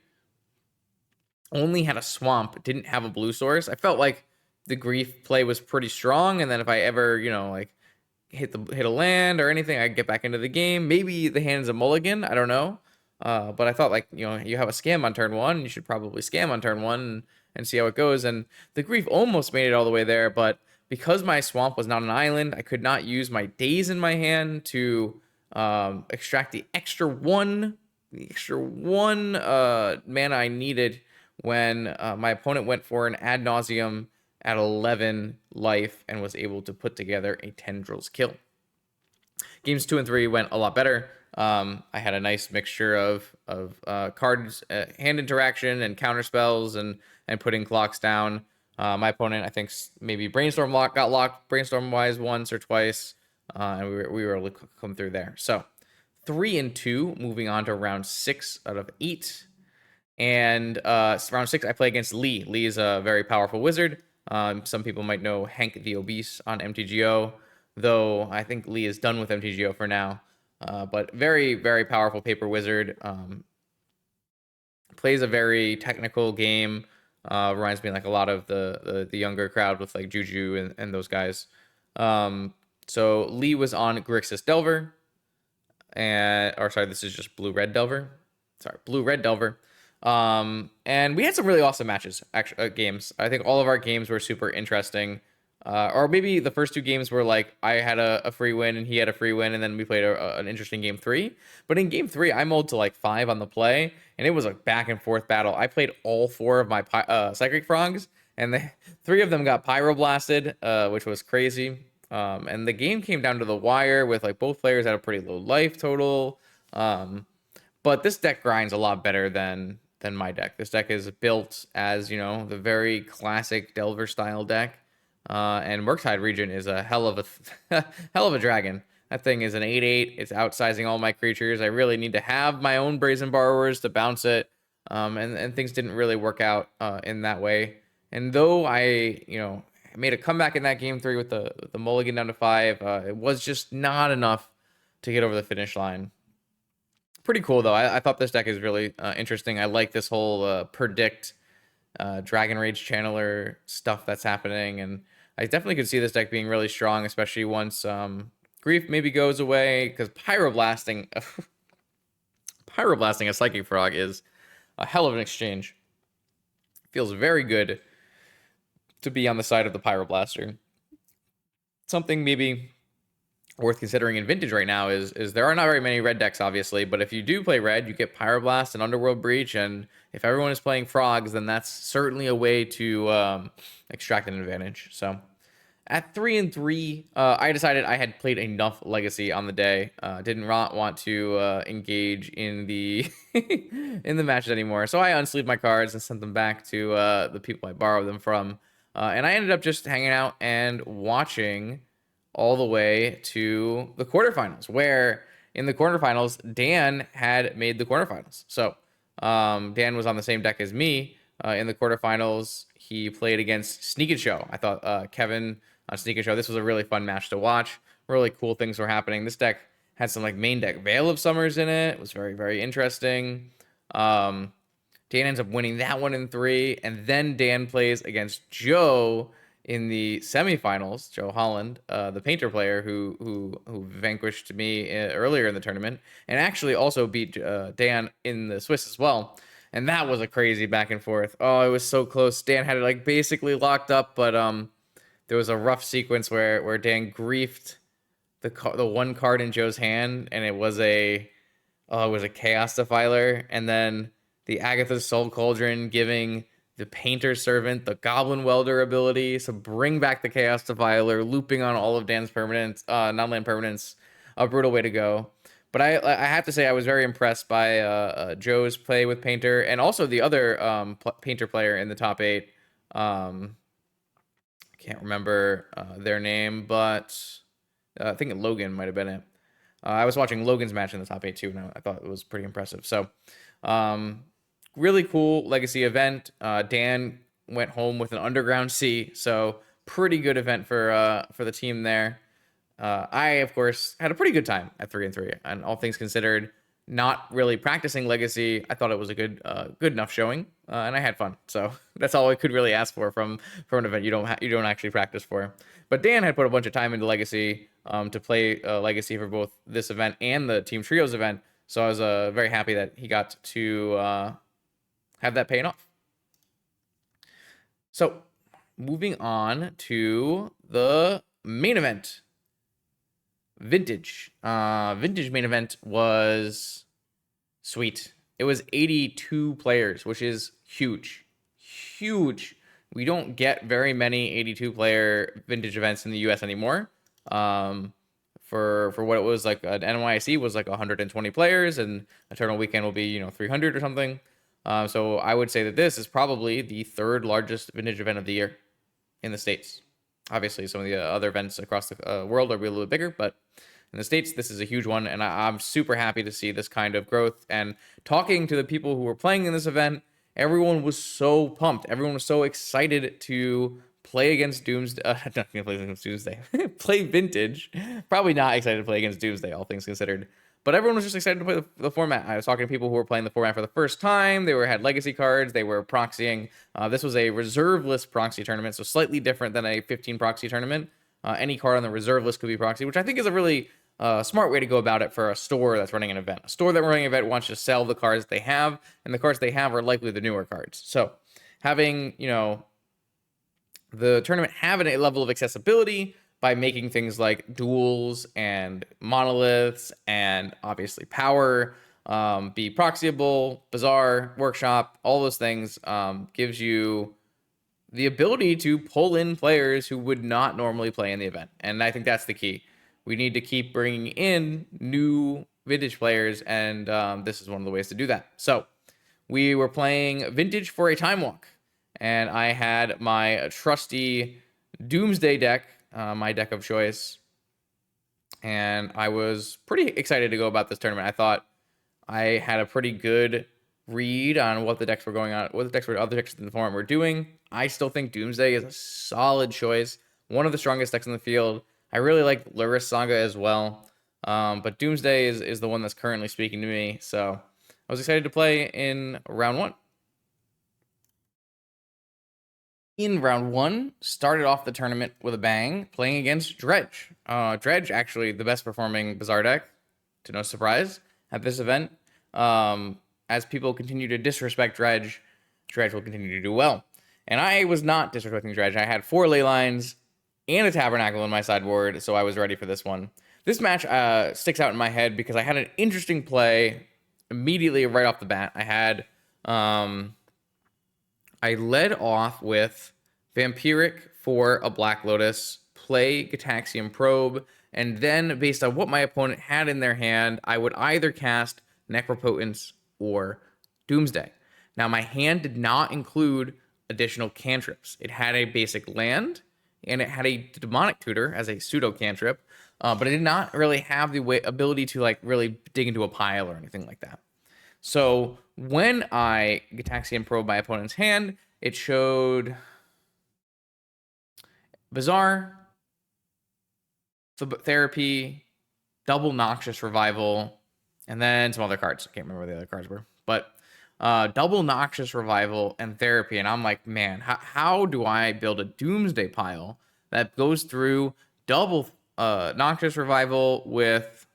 only had a Swamp, didn't have a blue source. I felt like the Grief play was pretty strong, and then if I ever, like hit a land or anything, I'd get back into the game. Maybe the hand's a mulligan, I don't know. But I thought, like, you have a scam on turn 1, you should probably scam on turn 1 and see how it goes. And the Grief almost made it all the way there, but because my Swamp was not an island, I could not use my Daze in my hand to extract the extra one mana I needed when my opponent went for an Ad Nauseam at 11 life and was able to put together a Tendrils kill. Games 2 and 3 went a lot better. I had a nice mixture of cards, hand interaction, and counter spells, and putting clocks down. My opponent, I think, maybe Brainstorm got locked Brainstorm wise once or twice, and we were able to come through there. So 3-2, moving on to round 6 out of 8. And round 6, I play against Lee. Lee is a very powerful wizard. Some people might know Hank the Obese on MTGO, though I think Lee is done with MTGO for now. But very, very powerful paper wizard. Plays a very technical game. Reminds me like a lot of the younger crowd with like Juju and those guys. So Lee was on Grixis Delver. This is just Blue-Red Delver. Blue-Red Delver. And we had some really awesome matches, actually, games. I think all of our games were super interesting. Or maybe the first 2 games were like I had a free win and he had a free win, and then we played an interesting game 3. But in game 3, I mulled to like 5 on the play, and it was a back and forth battle. I played all 4 of my Psychic Frogs, and 3 of them got Pyroblasted, which was crazy. And the game came down to the wire with like both players had a pretty low life total. But this deck grinds a lot better than my deck. This deck is built as, the very classic Delver style deck. And Murktide Regent is a hell of a dragon. That thing is an 8/8. It's outsizing all my creatures. I really need to have my own Brazen Borrowers to bounce it. And things didn't really work out in that way. And though I, made a comeback in that game 3 with the mulligan down to 5, it was just not enough to get over the finish line. Pretty cool though. I thought this deck is really interesting. I like this whole predict Dragon Rage Channeler stuff that's happening, and I definitely could see this deck being really strong, especially once Grief maybe goes away, because Pyroblasting a Psychic Frog is a hell of an exchange. Feels very good to be on the side of the Pyroblaster. Something maybe worth considering in Vintage right now is there are not very many red decks, obviously, but if you do play red, you get Pyroblast and Underworld Breach, and if everyone is playing Frogs, then that's certainly a way to extract an advantage. So at 3-3, I decided I had played enough Legacy on the day. Did not want to engage in the in the matches anymore, so I unsleeved my cards and sent them back to the people I borrowed them from, and I ended up just hanging out and watching all the way to the quarterfinals, where in the quarterfinals, Dan had made the quarterfinals. So Dan was on the same deck as me. In the quarterfinals, he played against Sneak and Show. I thought Kevin on Sneak and Show, this was a really fun match to watch. Really cool things were happening. This deck had some like main deck Veil of Summers in it. It was very, very interesting. Dan ends up winning that one in 3, and then Dan plays against Joe in the semifinals. Joe Holland, the painter player who vanquished me earlier in the tournament, and actually also beat Dan in the Swiss as well. And that was a crazy back and forth. Oh, it was so close. Dan had it like basically locked up, but there was a rough sequence where Dan griefed the one card in Joe's hand, and it was a Chaos Defiler, and then the Agatha's Soul Cauldron giving the Painter Servant the Goblin Welder ability, so bring back the Chaos Defiler, looping on all of Dan's permanents, non-land permanents. A brutal way to go. But I have to say I was very impressed by Joe's play with Painter, and also the other Painter player in the top 8. I can't remember their name, but I think Logan might have been it. I was watching Logan's match in the top 8 too, and I thought it was pretty impressive. So, really cool Legacy event. Dan went home with an Underground C, so pretty good event for the team there. I, of course, had a pretty good time at 3-3, and all things considered, not really practicing Legacy, I thought it was a good enough showing, and I had fun. So that's all I could really ask for from an event you don't actually practice for. But Dan had put a bunch of time into Legacy to play Legacy for both this event and the Team Trios event. So I was very happy that he got to have that paying off. So moving on to the main event. Vintage main event was sweet. It was 82 players, which is huge. We don't get very many 82 player Vintage events in the US anymore. For what it was like, an NYC was like 120 players, and Eternal Weekend will be 300 or something. So I would say that this is probably the 3rd largest Vintage event of the year in the States. Obviously, some of the other events across the world are a little bit bigger, but in the States, this is a huge one, and I'm super happy to see this kind of growth. And talking to the people who were playing in this event, everyone was so pumped. Everyone was so excited to play against Doomsday. Not gonna play against Doomsday. Play Vintage. Probably not excited to play against Doomsday, all things considered. But everyone was just excited to play the format. I was talking to people who were playing the format for the first time. They had legacy cards. They were proxying. This was a reserve list proxy tournament, so slightly different than a 15 proxy tournament. Any card on the reserve list could be proxy, which I think is a really smart way to go about it for a store that's running an event. A store that's running an event wants to sell the cards they have, and the cards they have are likely the newer cards. So having, the tournament have a level of accessibility by making things like duels and monoliths and obviously power be proxyable, Bazaar, Workshop, all those things gives you the ability to pull in players who would not normally play in the event. And I think that's the key. We need to keep bringing in new Vintage players, and this is one of the ways to do that. So we were playing Vintage for a Time Walk, and I had my trusty Doomsday deck, my deck of choice, and I was pretty excited to go about this tournament. I thought I had a pretty good read on what the decks were going on, what the decks were, other decks in the format were doing. I still think Doomsday is a solid choice, one of the strongest decks in the field. I really like Luris Saga as well, but Doomsday is the one that's currently speaking to me, so I was excited to play in round 1. In round 1, started off the tournament with a bang, playing against Dredge. Dredge, actually the best performing Bazaar deck, to no surprise, at this event. As people continue to disrespect Dredge, Dredge will continue to do well. And I was not disrespecting Dredge. I had 4 ley lines and a Tabernacle in my sideboard, so I was ready for this one. This match sticks out in my head because I had an interesting play immediately right off the bat. I led off with Vampiric for a Black Lotus, play Gitaxian Probe, and then based on what my opponent had in their hand, I would either cast Necropotence or Doomsday. Now, my hand did not include additional cantrips. It had a basic land, and it had a Demonic Tutor as a pseudo cantrip, but it did not really have the ability to like really dig into a pile or anything like that. So when I Gitaxian Probe my opponent's hand, it showed Bazaar, Therapy, Double Noxious Revival, and then some other cards. I can't remember what the other cards were, but Double Noxious Revival and Therapy. And I'm like, man, how do I build a Doomsday pile that goes through double Noxious Revival with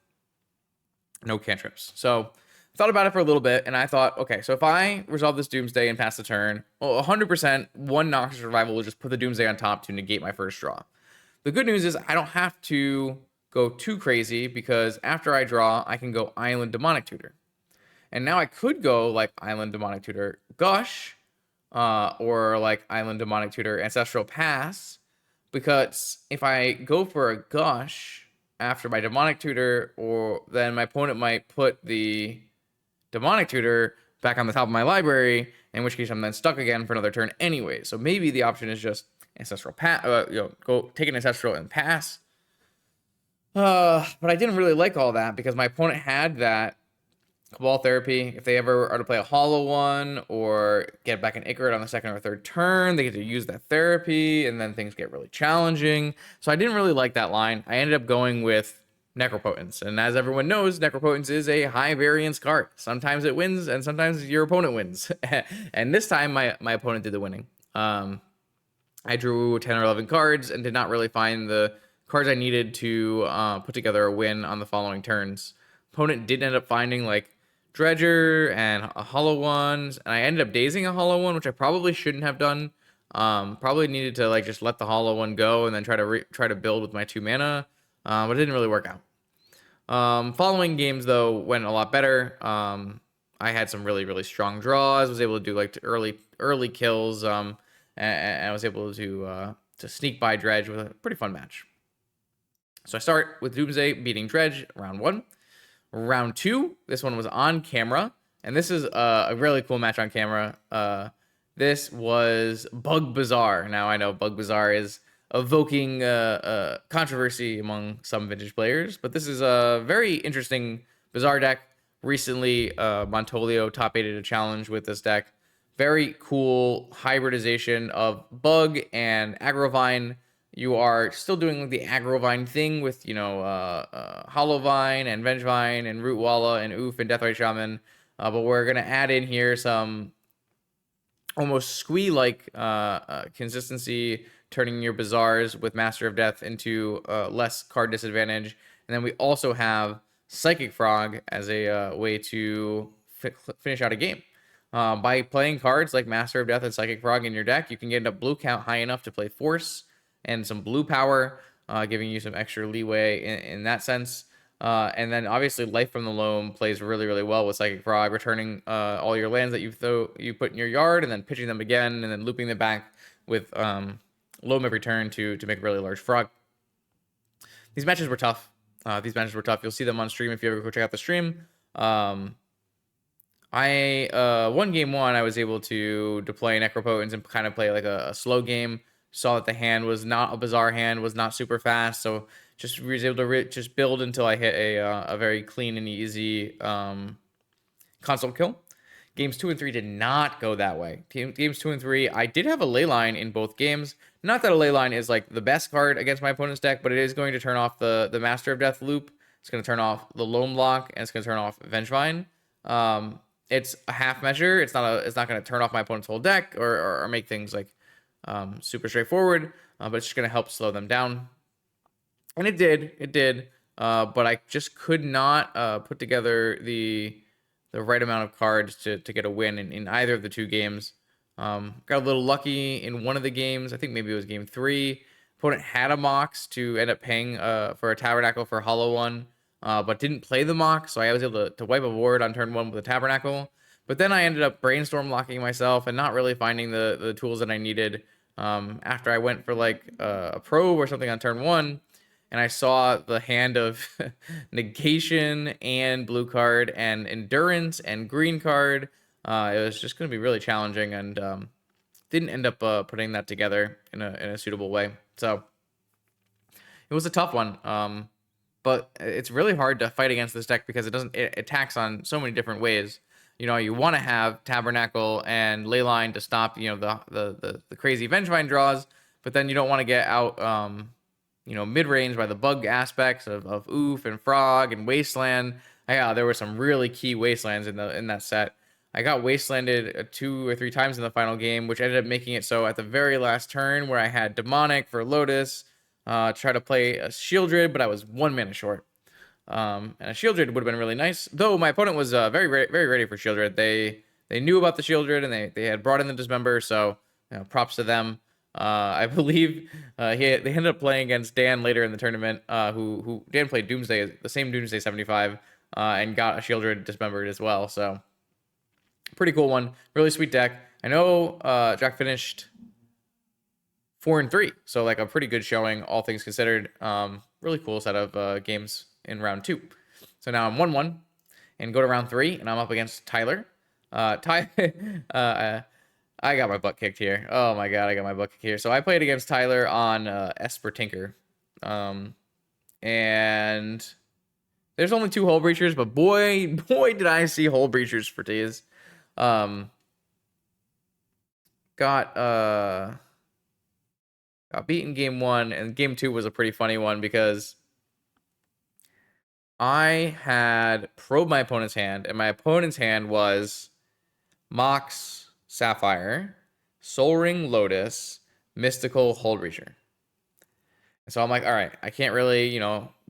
no cantrips? So thought about it for a little bit, and I thought, okay, so if I resolve this Doomsday and pass the turn, well, 100% one Noxious Revival will just put the Doomsday on top to negate my first draw. The good news is I don't have to go too crazy because after I draw, I can go Island Demonic Tutor. And now I could go like Island Demonic Tutor Gush, or like Island Demonic Tutor Ancestral Pass, because if I go for a Gush after my Demonic Tutor, or then my opponent might put the Demonic Tutor back on the top of my library, in which case I'm then stuck again for another turn anyway. So maybe the option is just Ancestral Pass, go take an Ancestral and pass. But I didn't really like all that because my opponent had that Cabal Therapy. If they ever are to play a Hollow One or get back an Icarid on the second or third turn, they get to use that Therapy, and then things get really challenging. So I didn't really like that line. I ended up going with Necropotence. And as everyone knows, Necropotence is a high variance card. Sometimes it wins, and sometimes your opponent wins. And this time, my opponent did the winning. I drew 10 or 11 cards and did not really find the cards I needed to put together a win on the following turns. Opponent did end up finding like Dredger and a Hollow Ones, and I ended up dazing a Hollow One, which I probably shouldn't have done. Probably needed to like just let the Hollow One go and then try to build with my 2 mana, but it didn't really work out. Following games though went a lot better. I had some really strong draws. Was able to do like early kills. And I was able to sneak by Dredge with a pretty fun match. So I start with Doomsday beating Dredge round 1. Round 2, this one was on camera, and this is a really cool match on camera. This was Bug Bazaar. Now I know Bug Bazaar is evoking controversy among some Vintage players, but this is a very interesting Bazaar deck. Recently, Montolio top 8'd a challenge with this deck. Very cool hybridization of Bug and Agrovine. You are still doing the Agrovine thing with, Hollowvine and Vengevine and Rootwalla and Oof and Deathrite Shaman. But we're going to add in here some almost Squee-like consistency, turning your Bazaars with Master of Death into less card disadvantage. And then we also have Psychic Frog as a way to finish out a game. By playing cards like Master of Death and Psychic Frog in your deck, you can get a blue count high enough to play Force and some blue power, giving you some extra leeway in that sense. And then obviously Life from the Loam plays really well with Psychic Frog, returning all your lands that you put in your yard and then pitching them again and then looping them back with Loam every turn to make a really large frog. These matches were tough. You'll see them on stream if you ever go check out the stream. I won game 1. I was able to deploy Necropotence and kind of play like a slow game. Saw that the hand was not a Bazaar hand, was not super fast, so just was able to just build until I hit a very clean and easy console kill. Games 2 and 3 did not go that way. Games 2 and 3, I did have a Leyline in both games. Not that a Leyline is like the best card against my opponent's deck, but it is going to turn off the Master of Death loop. It's going to turn off the Loam block, and it's going to turn off Vengevine. It's a half measure. It's not going to turn off my opponent's whole deck or make things like super straightforward, but it's just going to help slow them down. And it did. But I just could not put together the right amount of cards to get a win in either of the 2 games. Got a little lucky in one of the games. I think maybe it was game 3. Opponent had a Mox to end up paying for a Tabernacle for Hollow One, but didn't play the Mox, so I was able to wipe a ward on turn 1 with a Tabernacle. But then I ended up brainstorm locking myself and not really finding the tools that I needed. After I went for like a probe or something on turn 1, and I saw the hand of negation and blue card and endurance and green card. It was just going to be really challenging, and didn't end up putting that together in a suitable way. So it was a tough one. But it's really hard to fight against this deck because it attacks on so many different ways. You want to have Tabernacle and Leyline to stop, the crazy Vengevine draws, but then you don't want to get out, mid-range by the bug aspects of Oof and Frog and Wasteland. There were some really key Wastelands in that set. I got Wastelanded 2 or 3 times in the final game, which ended up making it so at the very last turn where I had Demonic for Lotus, try to play a Shieldred, but I was 1 mana short. And a Shieldred would have been really nice, though my opponent was very ready for Shieldred. They knew about the Shieldred, and they had brought in the Dismember, so props to them. I believe they ended up playing against Dan later in the tournament, who Dan played Doomsday, the same Doomsday 75, and got a Shieldred dismembered as well. So pretty cool one, really sweet deck. I know Jack finished 4-3, so like a pretty good showing, all things considered. Really cool set of games in round 2. So now I'm 1-1 and go to round 3, and I'm up against Tyler. I got my butt kicked here. Oh my god, I got my butt kicked here. So I played against Tyler on Esper Tinker. And there's only 2 Hull Breachers, but boy did I see Hull Breachers for days. Got beaten game 1, and game 2 was a pretty funny one because I had probed my opponent's hand, and my opponent's hand was Mox Sapphire, Soul Ring Lotus, Mystical Hull Breacher. And so I'm like, all right, I can't really,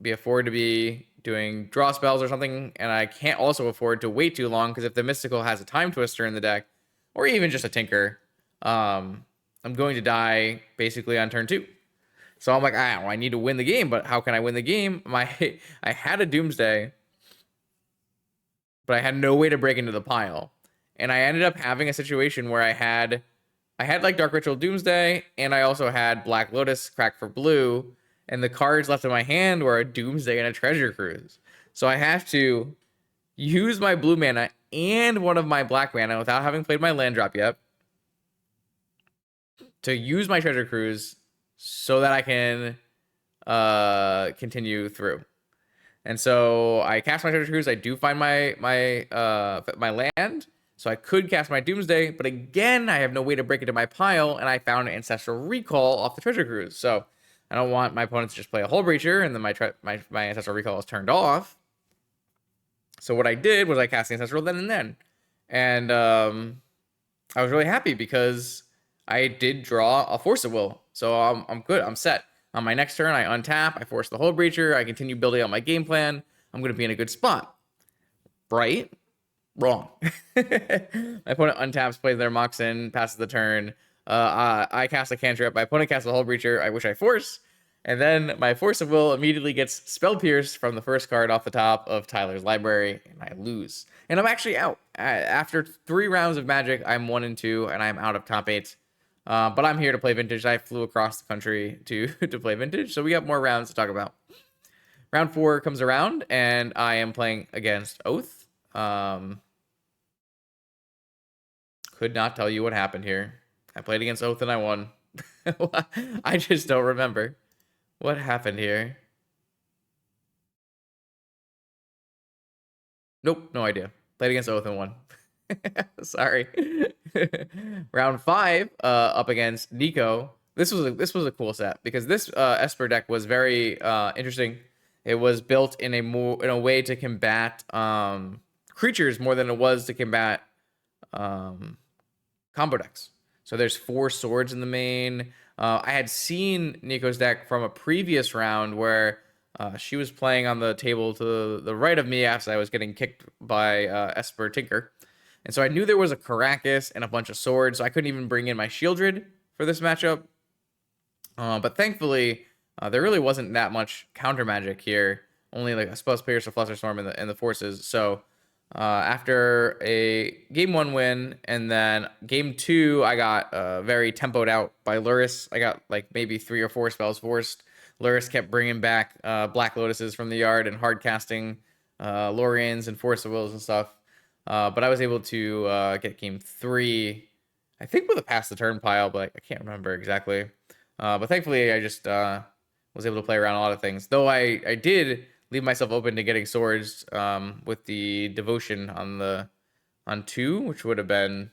be afford to be doing draw spells or something, and I can't also afford to wait too long, because if the Mystical has a Time Twister in the deck, or even just a Tinker, I'm going to die basically on turn 2. So I'm like, I need to win the game, but how can I win the game? I had a Doomsday, but I had no way to break into the pile. And I ended up having a situation where I had like Dark Ritual Doomsday, and I also had Black Lotus Crack for blue, and the cards left in my hand were a Doomsday and a Treasure Cruise. So I have to use my blue mana and one of my black mana without having played my land drop yet to use my Treasure Cruise so that I can continue through. And so I cast my Treasure Cruise. I do find my land, so I could cast my Doomsday, but again, I have no way to break into my pile, and I found an Ancestral Recall off the Treasure Cruise. So I don't want my opponent to just play a Hull Breacher, and then my Ancestral Recall is turned off. So what I did was I cast the Ancestral then and then. And I was really happy because I did draw a Force of Will. So I'm good. I'm set. On my next turn, I untap. I force the Hull Breacher. I continue building out my game plan. I'm going to be in a good spot. Right? Wrong. My opponent untaps, plays their Mox in, passes the turn. I cast a cantrip. My opponent casts a Hull Breacher, I which I force. And then my Force of Will immediately gets Spell Pierce from the first card off the top of Tyler's library, and I lose. And I'm actually out. After 3 rounds of Magic, I'm 1-2, and I'm out of top 8. But I'm here to play Vintage. I flew across the country to play Vintage, so we got more rounds to talk about. Round 4 comes around, and I am playing against Oath. Could not tell you what happened here. I played against Oath and I won. I just don't remember what happened here. Nope, no idea. Played against Oath and won. Sorry. Round 5, up against Nico. This was a cool set because this Esper deck was very interesting. It was built in a way to combat creatures more than it was to combat combo decks. So there's 4 swords in the main. I had seen Nico's deck from a previous round where she was playing on the table to the right of me after I was getting kicked by Esper Tinker. And so I knew there was a Karakas and a bunch of swords, so I couldn't even bring in my Shieldred for this matchup. But thankfully, there really wasn't that much counter magic here. Only like I suppose Pierce or Flusterstorm in the forces. So after a game one win and then game two, I got very tempoed out by Luris. I got like maybe 3 or 4 spells forced. Luris kept bringing back Black Lotuses from the yard and hard casting Lorians and Force of Wills and stuff. But I was able to get game three, I think with a pass the turn pile, but I can't remember exactly. But thankfully, I just was able to play around a lot of things. Though I did leave myself open to getting swords with the devotion on 2, which would have been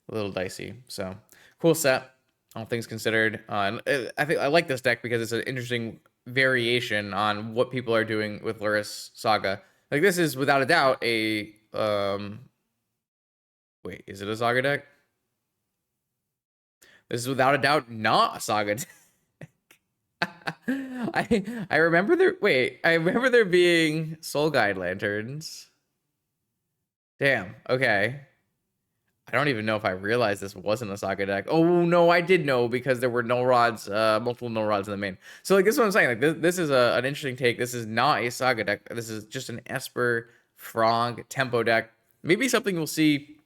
a little dicey. So cool set, all things considered. I think I like this deck because it's an interesting variation on what people are doing with Luris Saga. Like this is without a doubt a wait, is it a Saga deck? This is without a doubt not a Saga deck. I remember I remember there being Soul Guide lanterns. Damn, okay. I don't even know if I realized this wasn't a Saga deck. Oh no, I did know because there were null rods, multiple null rods in the main. So like this is what I'm saying. Like this is an interesting take. This is not a Saga deck. This is just an Esper Frog tempo deck. Maybe something we'll see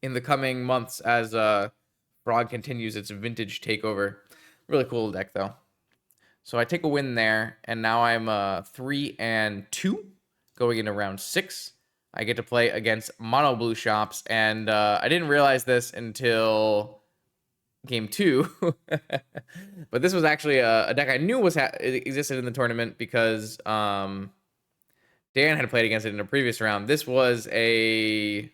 in the coming months as Frog continues its vintage takeover. Really cool deck though. So I take a win there, and now I'm 3-2 going into round 6. I get to play against Mono Blue Shops, and I didn't realize this until game 2. But this was actually a deck I knew existed in the tournament because Dan had played against it in a previous round. This was a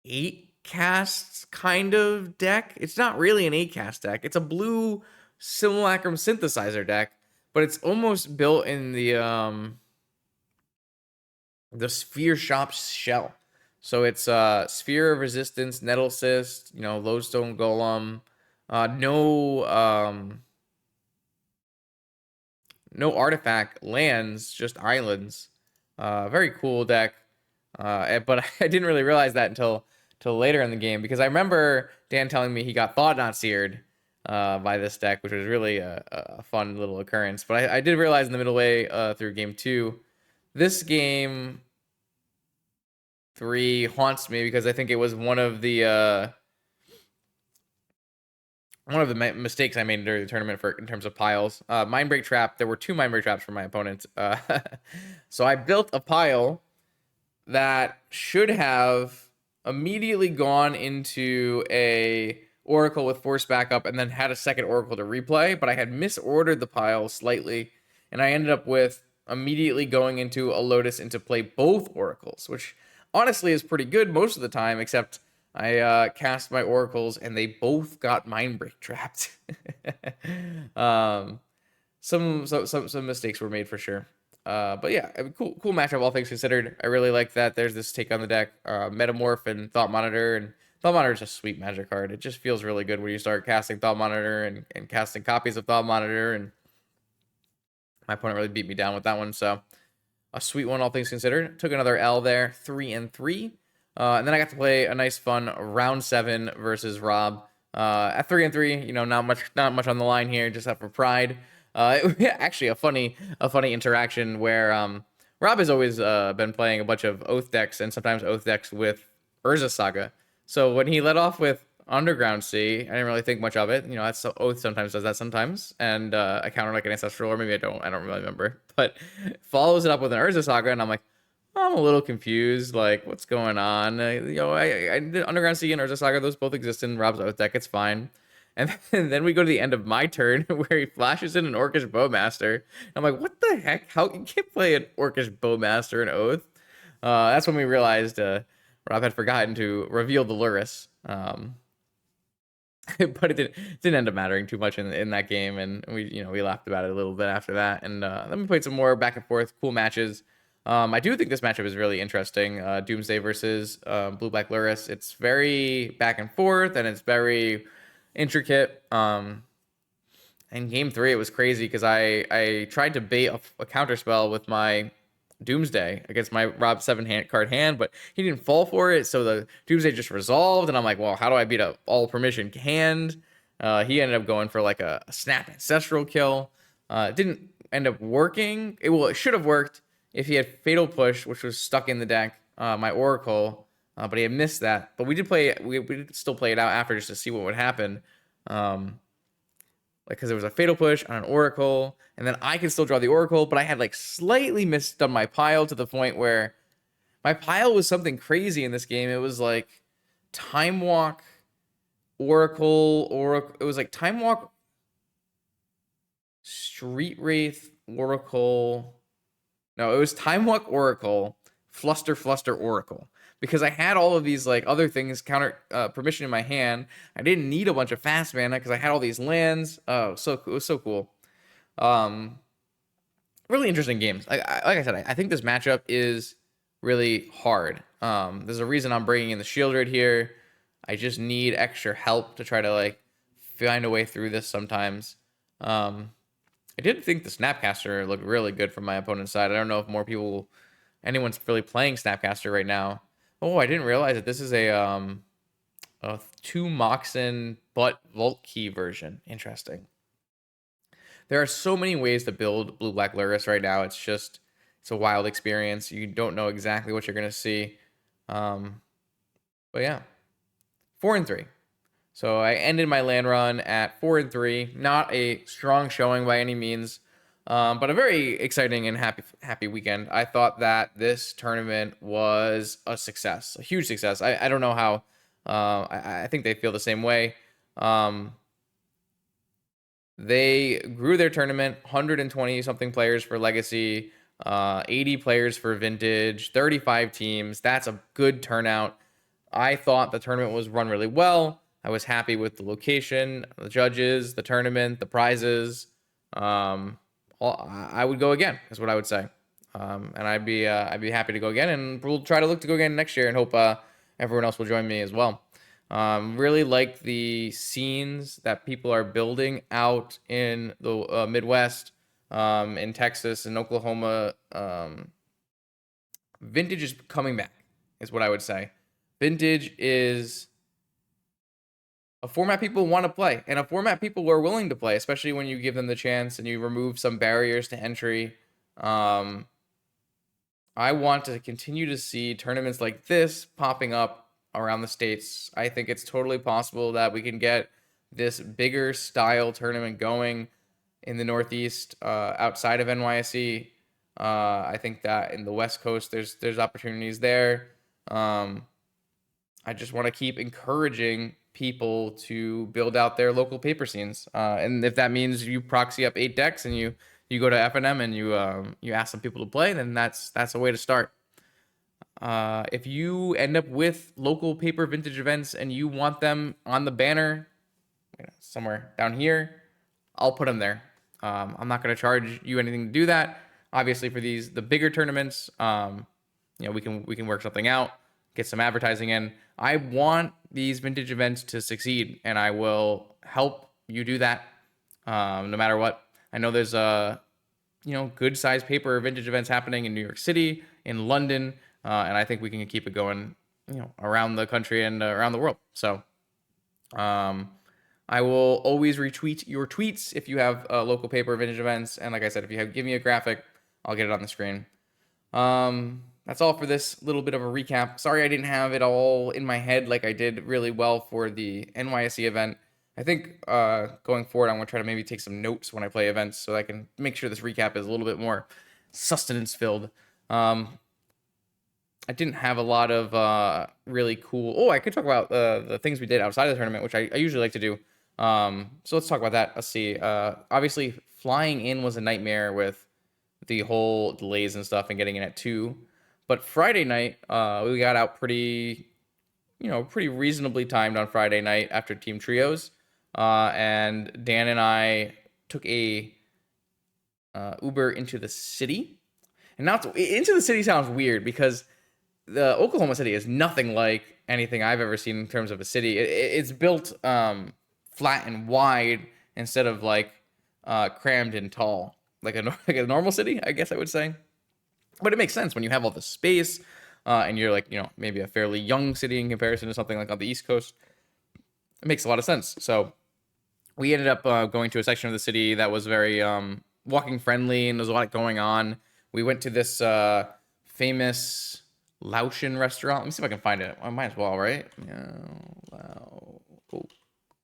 8-cast kind of deck. It's not really an 8-cast deck. It's a blue Simulacrum Synthesizer deck, but it's almost built in the Sphere Shop shell. So it's Sphere of Resistance, Nettlecyst, Lodestone Golem, no artifact lands, just islands. Very cool deck. But I didn't really realize that until later in the game because I remember Dan telling me he got Thought Not Seared by this deck, which was really a fun little occurrence. But I did realize in the middle way through game 2, this game 3 haunts me because I think it was one of the mistakes I made during the tournament in terms of piles. Mindbreak Trap. There were 2 Mindbreak Traps for my opponent. So I built a pile that should have immediately gone into a Oracle with Force Backup and then had a second Oracle to replay, but I had misordered the pile slightly, and I ended up with immediately going into a Lotus into play both Oracles, which honestly is pretty good most of the time, except I cast my Oracles and they both got Mindbreak trapped. Some mistakes were made for sure. But yeah, cool matchup all things considered. I really like that there's this take on the deck, Metamorph and Thought Monitor, and Thought Monitor is a sweet magic card. It just feels really good when you start casting Thought Monitor and casting copies of Thought Monitor, and my opponent really beat me down with that one, so a sweet one all things considered. Took another L there, 3-3. And then I got to play a nice fun round 7 versus Rob. At 3-3, not much on the line here, just up for pride. Actually a funny interaction where Rob has always been playing a bunch of Oath decks and sometimes Oath decks with Urza Saga. So when he led off with Underground Sea, I didn't really think much of it. That's Oath sometimes does that sometimes, and I counter like an Ancestral, or maybe I don't really remember. But follows it up with an Urza Saga, and I'm like, I'm a little confused. Like, what's going on? I did Underground Sea and Urza Saga; those both exist in Rob's Oath deck. It's fine. And then we go to the end of my turn where he flashes in an Orcish Bowmaster. I'm like, what the heck? How you can't play an Orcish Bowmaster in Oath? That's when we realized Rob had forgotten to reveal the Luris. But it didn't end up mattering too much in that game, and we laughed about it a little bit after that. And then we played some more back and forth, cool matches. I do think this matchup is really interesting. Doomsday versus Blue Black Luris. It's very back and forth, and it's very intricate. In game 3, it was crazy because I tried to bait a counter spell with my Doomsday against my Rob 7-card hand, but he didn't fall for it, so the Doomsday just resolved, and I'm like, well, how do I beat a all permission hand? He ended up going for like a snap ancestral kill. It didn't end up working. It should have worked if he had fatal push, which was stuck in the deck. My oracle, but he had missed that. But we did still play it out after just to see what would happen. Like, because there was a fatal push on an oracle, and then I could still draw the oracle, but I had like slightly misdone my pile to the point where my pile was something crazy in this game. It was like Time Walk, Oracle. It was like Time Walk, Street Wraith, Oracle. No, it was Time Walk, Oracle, Fluster, Oracle. Because I had all of these like other things counter permission in my hand. I didn't need a bunch of fast mana because I had all these lands. Oh, it was so cool. Really interesting games. Like I said, I think this matchup is really hard. There's a reason I'm bringing in the Shield right here. I just need extra help to try to like find a way through this sometimes. I did think the Snapcaster looked really good from my opponent's side. I don't know if anyone's really playing Snapcaster right now. Oh, I didn't realize that this is a 2 Moxen but Vault Key version. Interesting. There are so many ways to build Blue Black Lurrus right now. It's a wild experience. You don't know exactly what you're gonna see. But yeah, 4-3. So I ended my land run at 4-3. Not a strong showing by any means, but a very exciting and happy weekend. I thought that this tournament was a success, a huge success. I don't know how. I think they feel the same way. They grew their tournament, 120 something players for Legacy, 80 players for Vintage, 35 teams. That's a good turnout. I thought the tournament was run really well. I was happy with the location, the judges, the tournament, the prizes. I would go again, is what I would say. And I'd be happy to go again, and we'll try to look to go again next year, and hope everyone else will join me as well. Really like the scenes that people are building out in the Midwest, in Texas and Oklahoma. Vintage is coming back, is what I would say. Vintage is a format people want to play, and a format people are willing to play, especially when you give them the chance and you remove some barriers to entry. I want to continue to see tournaments like this popping up around the states. I think it's totally possible that we can get this bigger style tournament going in the Northeast, outside of NYSE. I think that in the West Coast, there's opportunities there. I just want to keep encouraging people to build out their local paper scenes. And if that means you proxy up 8 decks and you go to FNM and you ask some people to play, then that's a way to start. If you end up with local paper vintage events and you want them on the banner, somewhere down here, I'll put them there. I'm not going to charge you anything to do that. Obviously, for the bigger tournaments, we can work something out, get some advertising in. I want these vintage events to succeed, and I will help you do that, no matter what. I know there's good sized paper vintage events happening in New York City, in London, and I think we can keep it going, around the country and around the world. So, I will always retweet your tweets if you have local paper vintage events, and like I said, if you give me a graphic, I'll get it on the screen. That's all for this little bit of a recap. Sorry I didn't have it all in my head like I did really well for the NYSE event. I think going forward, I'm going to try to maybe take some notes when I play events so I can make sure this recap is a little bit more sustenance-filled. I didn't have a lot of really cool... Oh, I could talk about the things we did outside of the tournament, which I usually like to do. So let's talk about that. Let's see. Obviously, flying in was a nightmare with the whole delays and stuff and getting in at 2. But Friday night, we got out pretty reasonably timed on Friday night after team trios. And Dan and I took a Uber into the city. And now into the city sounds weird because the Oklahoma City is nothing like anything I've ever seen in terms of a city. It's built flat and wide instead of like crammed and tall, like a normal city, I guess I would say. But it makes sense when you have all the space and you're like, maybe a fairly young city in comparison to something like on the East Coast. It makes a lot of sense. So we ended up going to a section of the city that was very walking friendly, and there's a lot going on. We went to this famous Laotian restaurant. Let me see if I can find it. I might as well, right? Yeah,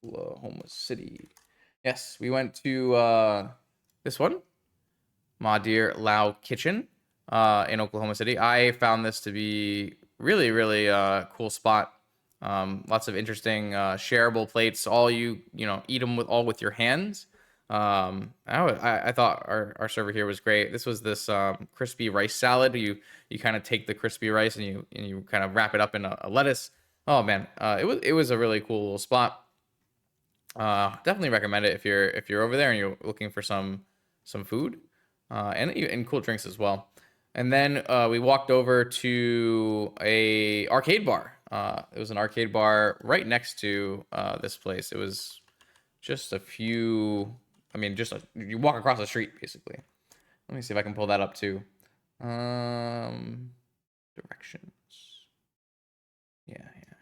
Oklahoma City. Yes, we went to this one, Ma Dear Lao Kitchen, in Oklahoma City. I found this to be really, really cool spot. Lots of interesting shareable plates. All you know, eat them with your hands. I thought our server here was great. This was this crispy rice salad. You kind of take the crispy rice and you kind of wrap it up in a lettuce. Oh man, it was a really cool little spot. Definitely recommend it if you're over there and you're looking for some food, and cool drinks as well. And then we walked over to a arcade bar. It was an arcade bar right next to this place. It was just a few. I mean, you walk across the street basically. Let me see if I can pull that up too. Directions. Yeah, yeah.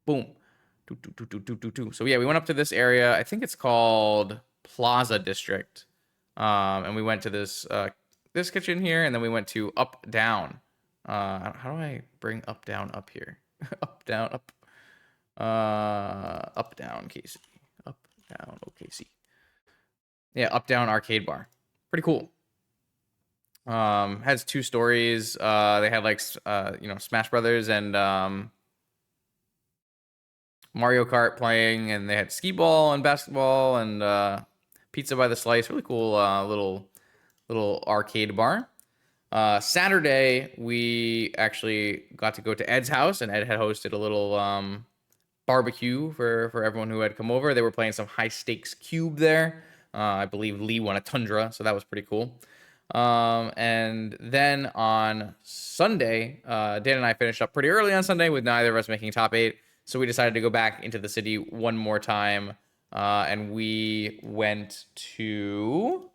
Boom. So yeah, we went up to this area. I think it's called Plaza District. And we went to this kitchen here, and then we went to Up Down. How do I bring Up Down up here? Up Down up. Up Down KC. Up Down OKC. Yeah, Up Down Arcade Bar. Pretty cool. Has 2 stories. They had like Smash Brothers and Mario Kart playing, and they had skee ball and basketball and pizza by the slice. Really cool little arcade bar. Saturday we actually got to go to Ed's house, and Ed had hosted a little barbecue for everyone who had come over. They were playing some high stakes cube there. I believe Lee won a Tundra, so that was pretty cool. And then on Sunday, Dan and I finished up pretty early on Sunday with neither of us making top 8. So we decided to go back into the city one more time, and we went to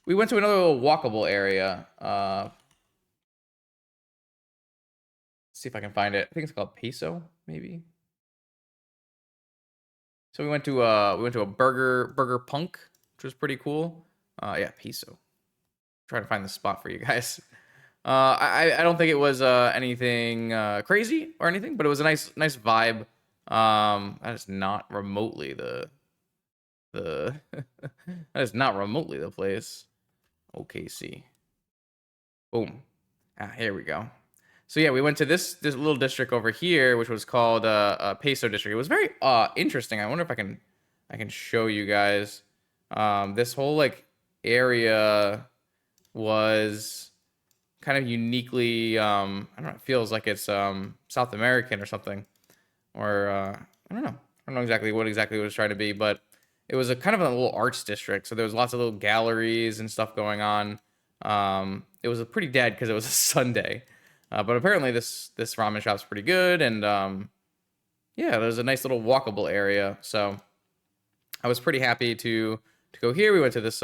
another little walkable area. Let's see if I can find it. I think it's called Peso, maybe. So we went to a Burger Punk, which was pretty cool. Yeah, Peso. Trying to find the spot for you guys. I don't think it was anything crazy or anything, but it was a nice vibe. That is not remotely the that is not remotely the place. OKC. Boom. Here we go. So yeah, we went to this little district over here, which was called Peso District. It was very interesting. I wonder if I can show you guys. This whole like area was kind of uniquely I don't know, it feels like it's South American or something, or I don't know. I don't know exactly what it was trying to be, but it was a kind of a little arts district. So there was lots of little galleries and stuff going on. It was a pretty dead because it was a Sunday, but apparently this ramen shop's pretty good, and yeah, there's a nice little walkable area. So I was pretty happy to go here. We went to this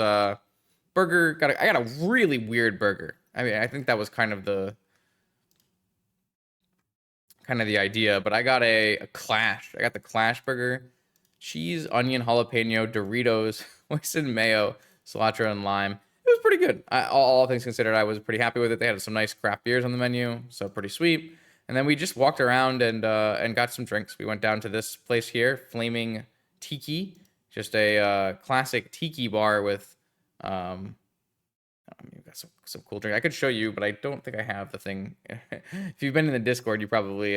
burger. I got a really weird burger. I mean, I think that was kind of the idea, but I got a Clash. I got the Clash burger. Cheese, onion, jalapeno, Doritos, moistened mayo, cilantro, and lime. It was pretty good. All things considered, I was pretty happy with it. They had some nice craft beers on the menu, so pretty sweet. And then we just walked around and got some drinks. We went down to this place here, Flaming Tiki, just a classic tiki bar with you've got some cool drink. I could show you, but I don't think I have the thing. If you've been in the Discord, you probably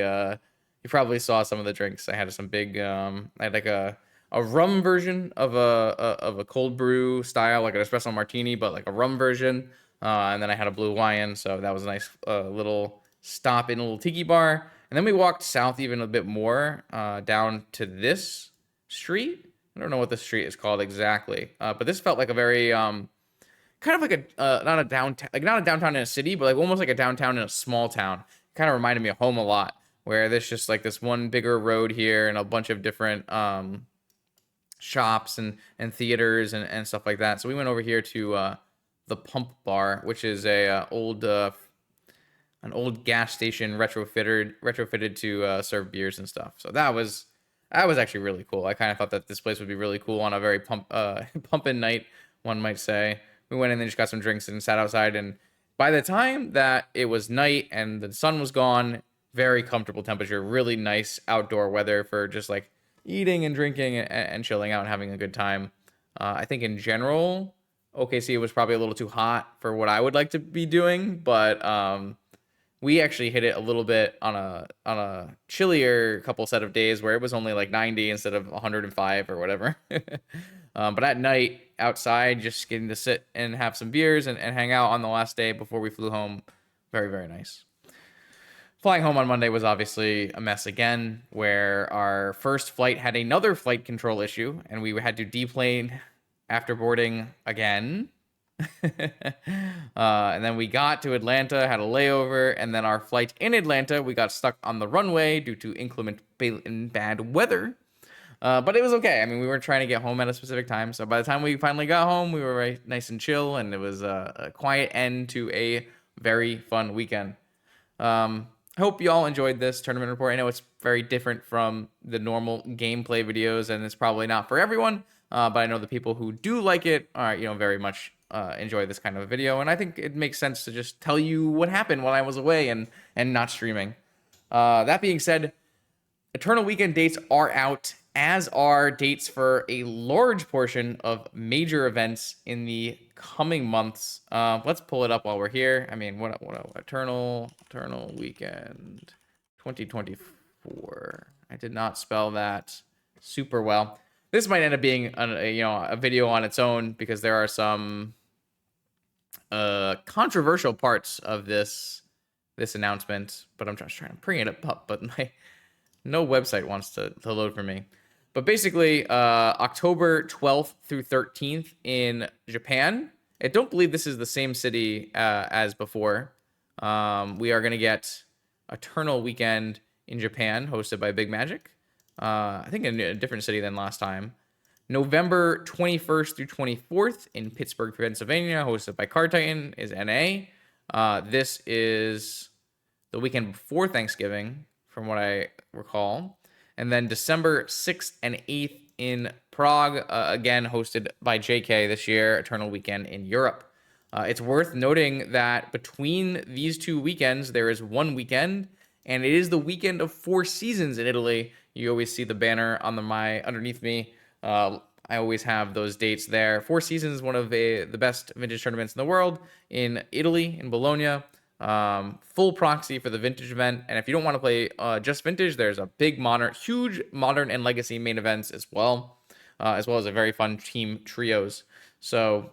saw some of the drinks. I had some big I had like a rum version of a cold brew style, like an espresso martini, but like a rum version. And then I had a blue Hawaiian, so that was a nice little stop in a little tiki bar. And then we walked south even a bit more, down to this street. I don't know what the street is called exactly, but this felt like a very kind of like not a downtown, like not a downtown in a city, but like almost like a downtown in a small town. Kind of reminded me of home a lot, where there's just like this one bigger road here and a bunch of different shops and theaters and stuff like that. So we went over here to the Pump Bar, which is an old gas station retrofitted to serve beers and stuff. So that was That was actually really cool. I kind of thought that this place would be really cool on a very pumping night, one might say. We went in and just got some drinks and sat outside. And by the time that it was night and the sun was gone, very comfortable temperature, really nice outdoor weather for just like eating and drinking and chilling out and having a good time. I think in general, OKC was probably a little too hot for what I would like to be doing, but we actually hit it a little bit on a chillier couple set of days where it was only like 90 instead of 105 or whatever. But at night outside, just getting to sit and have some beers and hang out on the last day before we flew home, very, very nice. Flying home on Monday was obviously a mess again, where our first flight had another flight control issue, and we had to deplane after boarding again. And then we got to Atlanta, had a layover, and then our flight in Atlanta, we got stuck on the runway due to inclement and bad weather. But it was okay. I mean, we weren't trying to get home at a specific time, so by the time we finally got home, we were very nice and chill, and it was a quiet end to a very fun weekend. I hope you all enjoyed this tournament report. I know it's very different from the normal gameplay videos, and it's probably not for everyone. But I know the people who do like it are, very much enjoy this kind of a video, and I think it makes sense to just tell you what happened while I was away and not streaming. That being said, Eternal Weekend dates are out, as are dates for a large portion of major events in the coming months. Let's pull it up while we're here. I mean, what Eternal Weekend 2024. I did not spell that super well. This might end up being a video on its own because there are some controversial parts of this announcement. But I'm just trying to bring it up, but no website wants to load for me. But basically, October 12th through 13th in Japan. I don't believe this is the same city as before. We are going to get Eternal Weekend in Japan, hosted by Big Magic. I think in a different city than last time. November 21st through 24th in Pittsburgh, Pennsylvania, hosted by Card Titan, is NA. This is the weekend before Thanksgiving, from what I recall. And then December 6th and 8th in Prague, again hosted by JK this year, Eternal Weekend in Europe. It's worth noting that between these two weekends, there is one weekend, and it is the weekend of Four Seasons in Italy. You always see the banner on underneath me. I always have those dates there. Four Seasons is one of the best vintage tournaments in the world in Italy, in Bologna. Full proxy for the vintage event. And if you don't want to play just vintage, there's a huge modern and legacy main events as well as a very fun team trios. So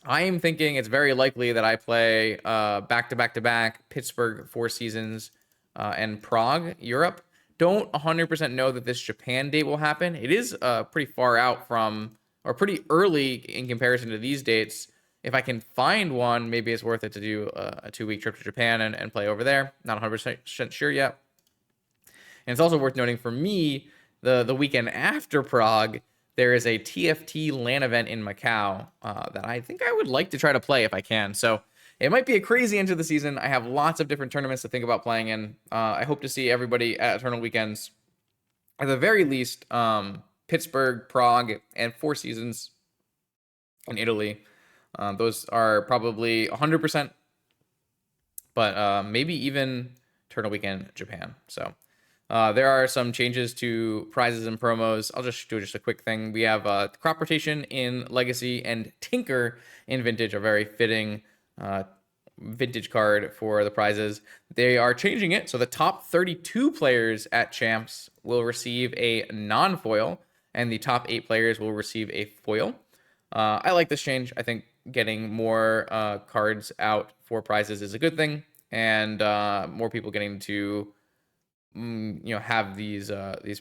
I am thinking it's very likely that I play back-to-back Pittsburgh Four Seasons and Prague, Europe. Don't 100% know that this Japan date will happen. It is pretty far out or pretty early in comparison to these dates. If I can find one, maybe it's worth it to do a 2-week trip to Japan and play over there. Not 100% sure yet. And it's also worth noting for me, the weekend after Prague, there is a TFT LAN event in Macau that I think I would like to try to play if I can. So it might be a crazy end to the season. I have lots of different tournaments to think about playing in. I hope to see everybody at Eternal Weekends. At the very least, Pittsburgh, Prague, and Four Seasons in Italy. Those are probably 100%, but maybe even Eternal Weekend Japan. So there are some changes to prizes and promos. I'll just do a quick thing. We have Crop Rotation in Legacy and Tinker in Vintage, a very fitting vintage card for the prizes. They are changing it, so the top 32 players at Champs will receive a non-foil, and the top 8 players will receive a foil. I like this change. I think getting more cards out for prizes is a good thing, and more people getting to have these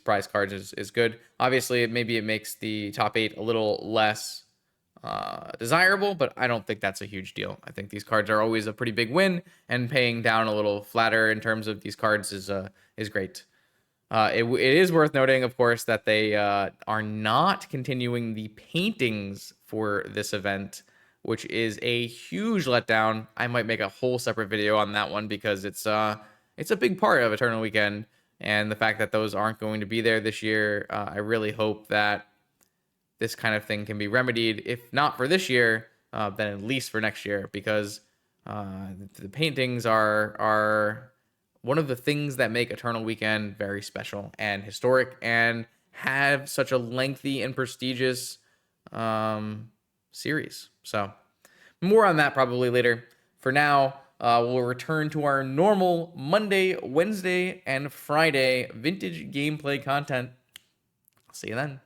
prize cards is good. Obviously, maybe it makes the top 8 a little less desirable, but I don't think that's a huge deal. I think these cards are always a pretty big win, and paying down a little flatter in terms of these cards is great. It is worth noting, of course, that they are not continuing the paintings for this event, which is a huge letdown. I might make a whole separate video on that one because it's a big part of Eternal Weekend. And the fact that those aren't going to be there this year, I really hope that this kind of thing can be remedied. If not for this year, then at least for next year, because the paintings are one of the things that make Eternal Weekend very special and historic, and have such a lengthy and prestigious series. So more on that probably later. For now, we'll return to our normal Monday, Wednesday, and Friday vintage gameplay content. I'll see you then.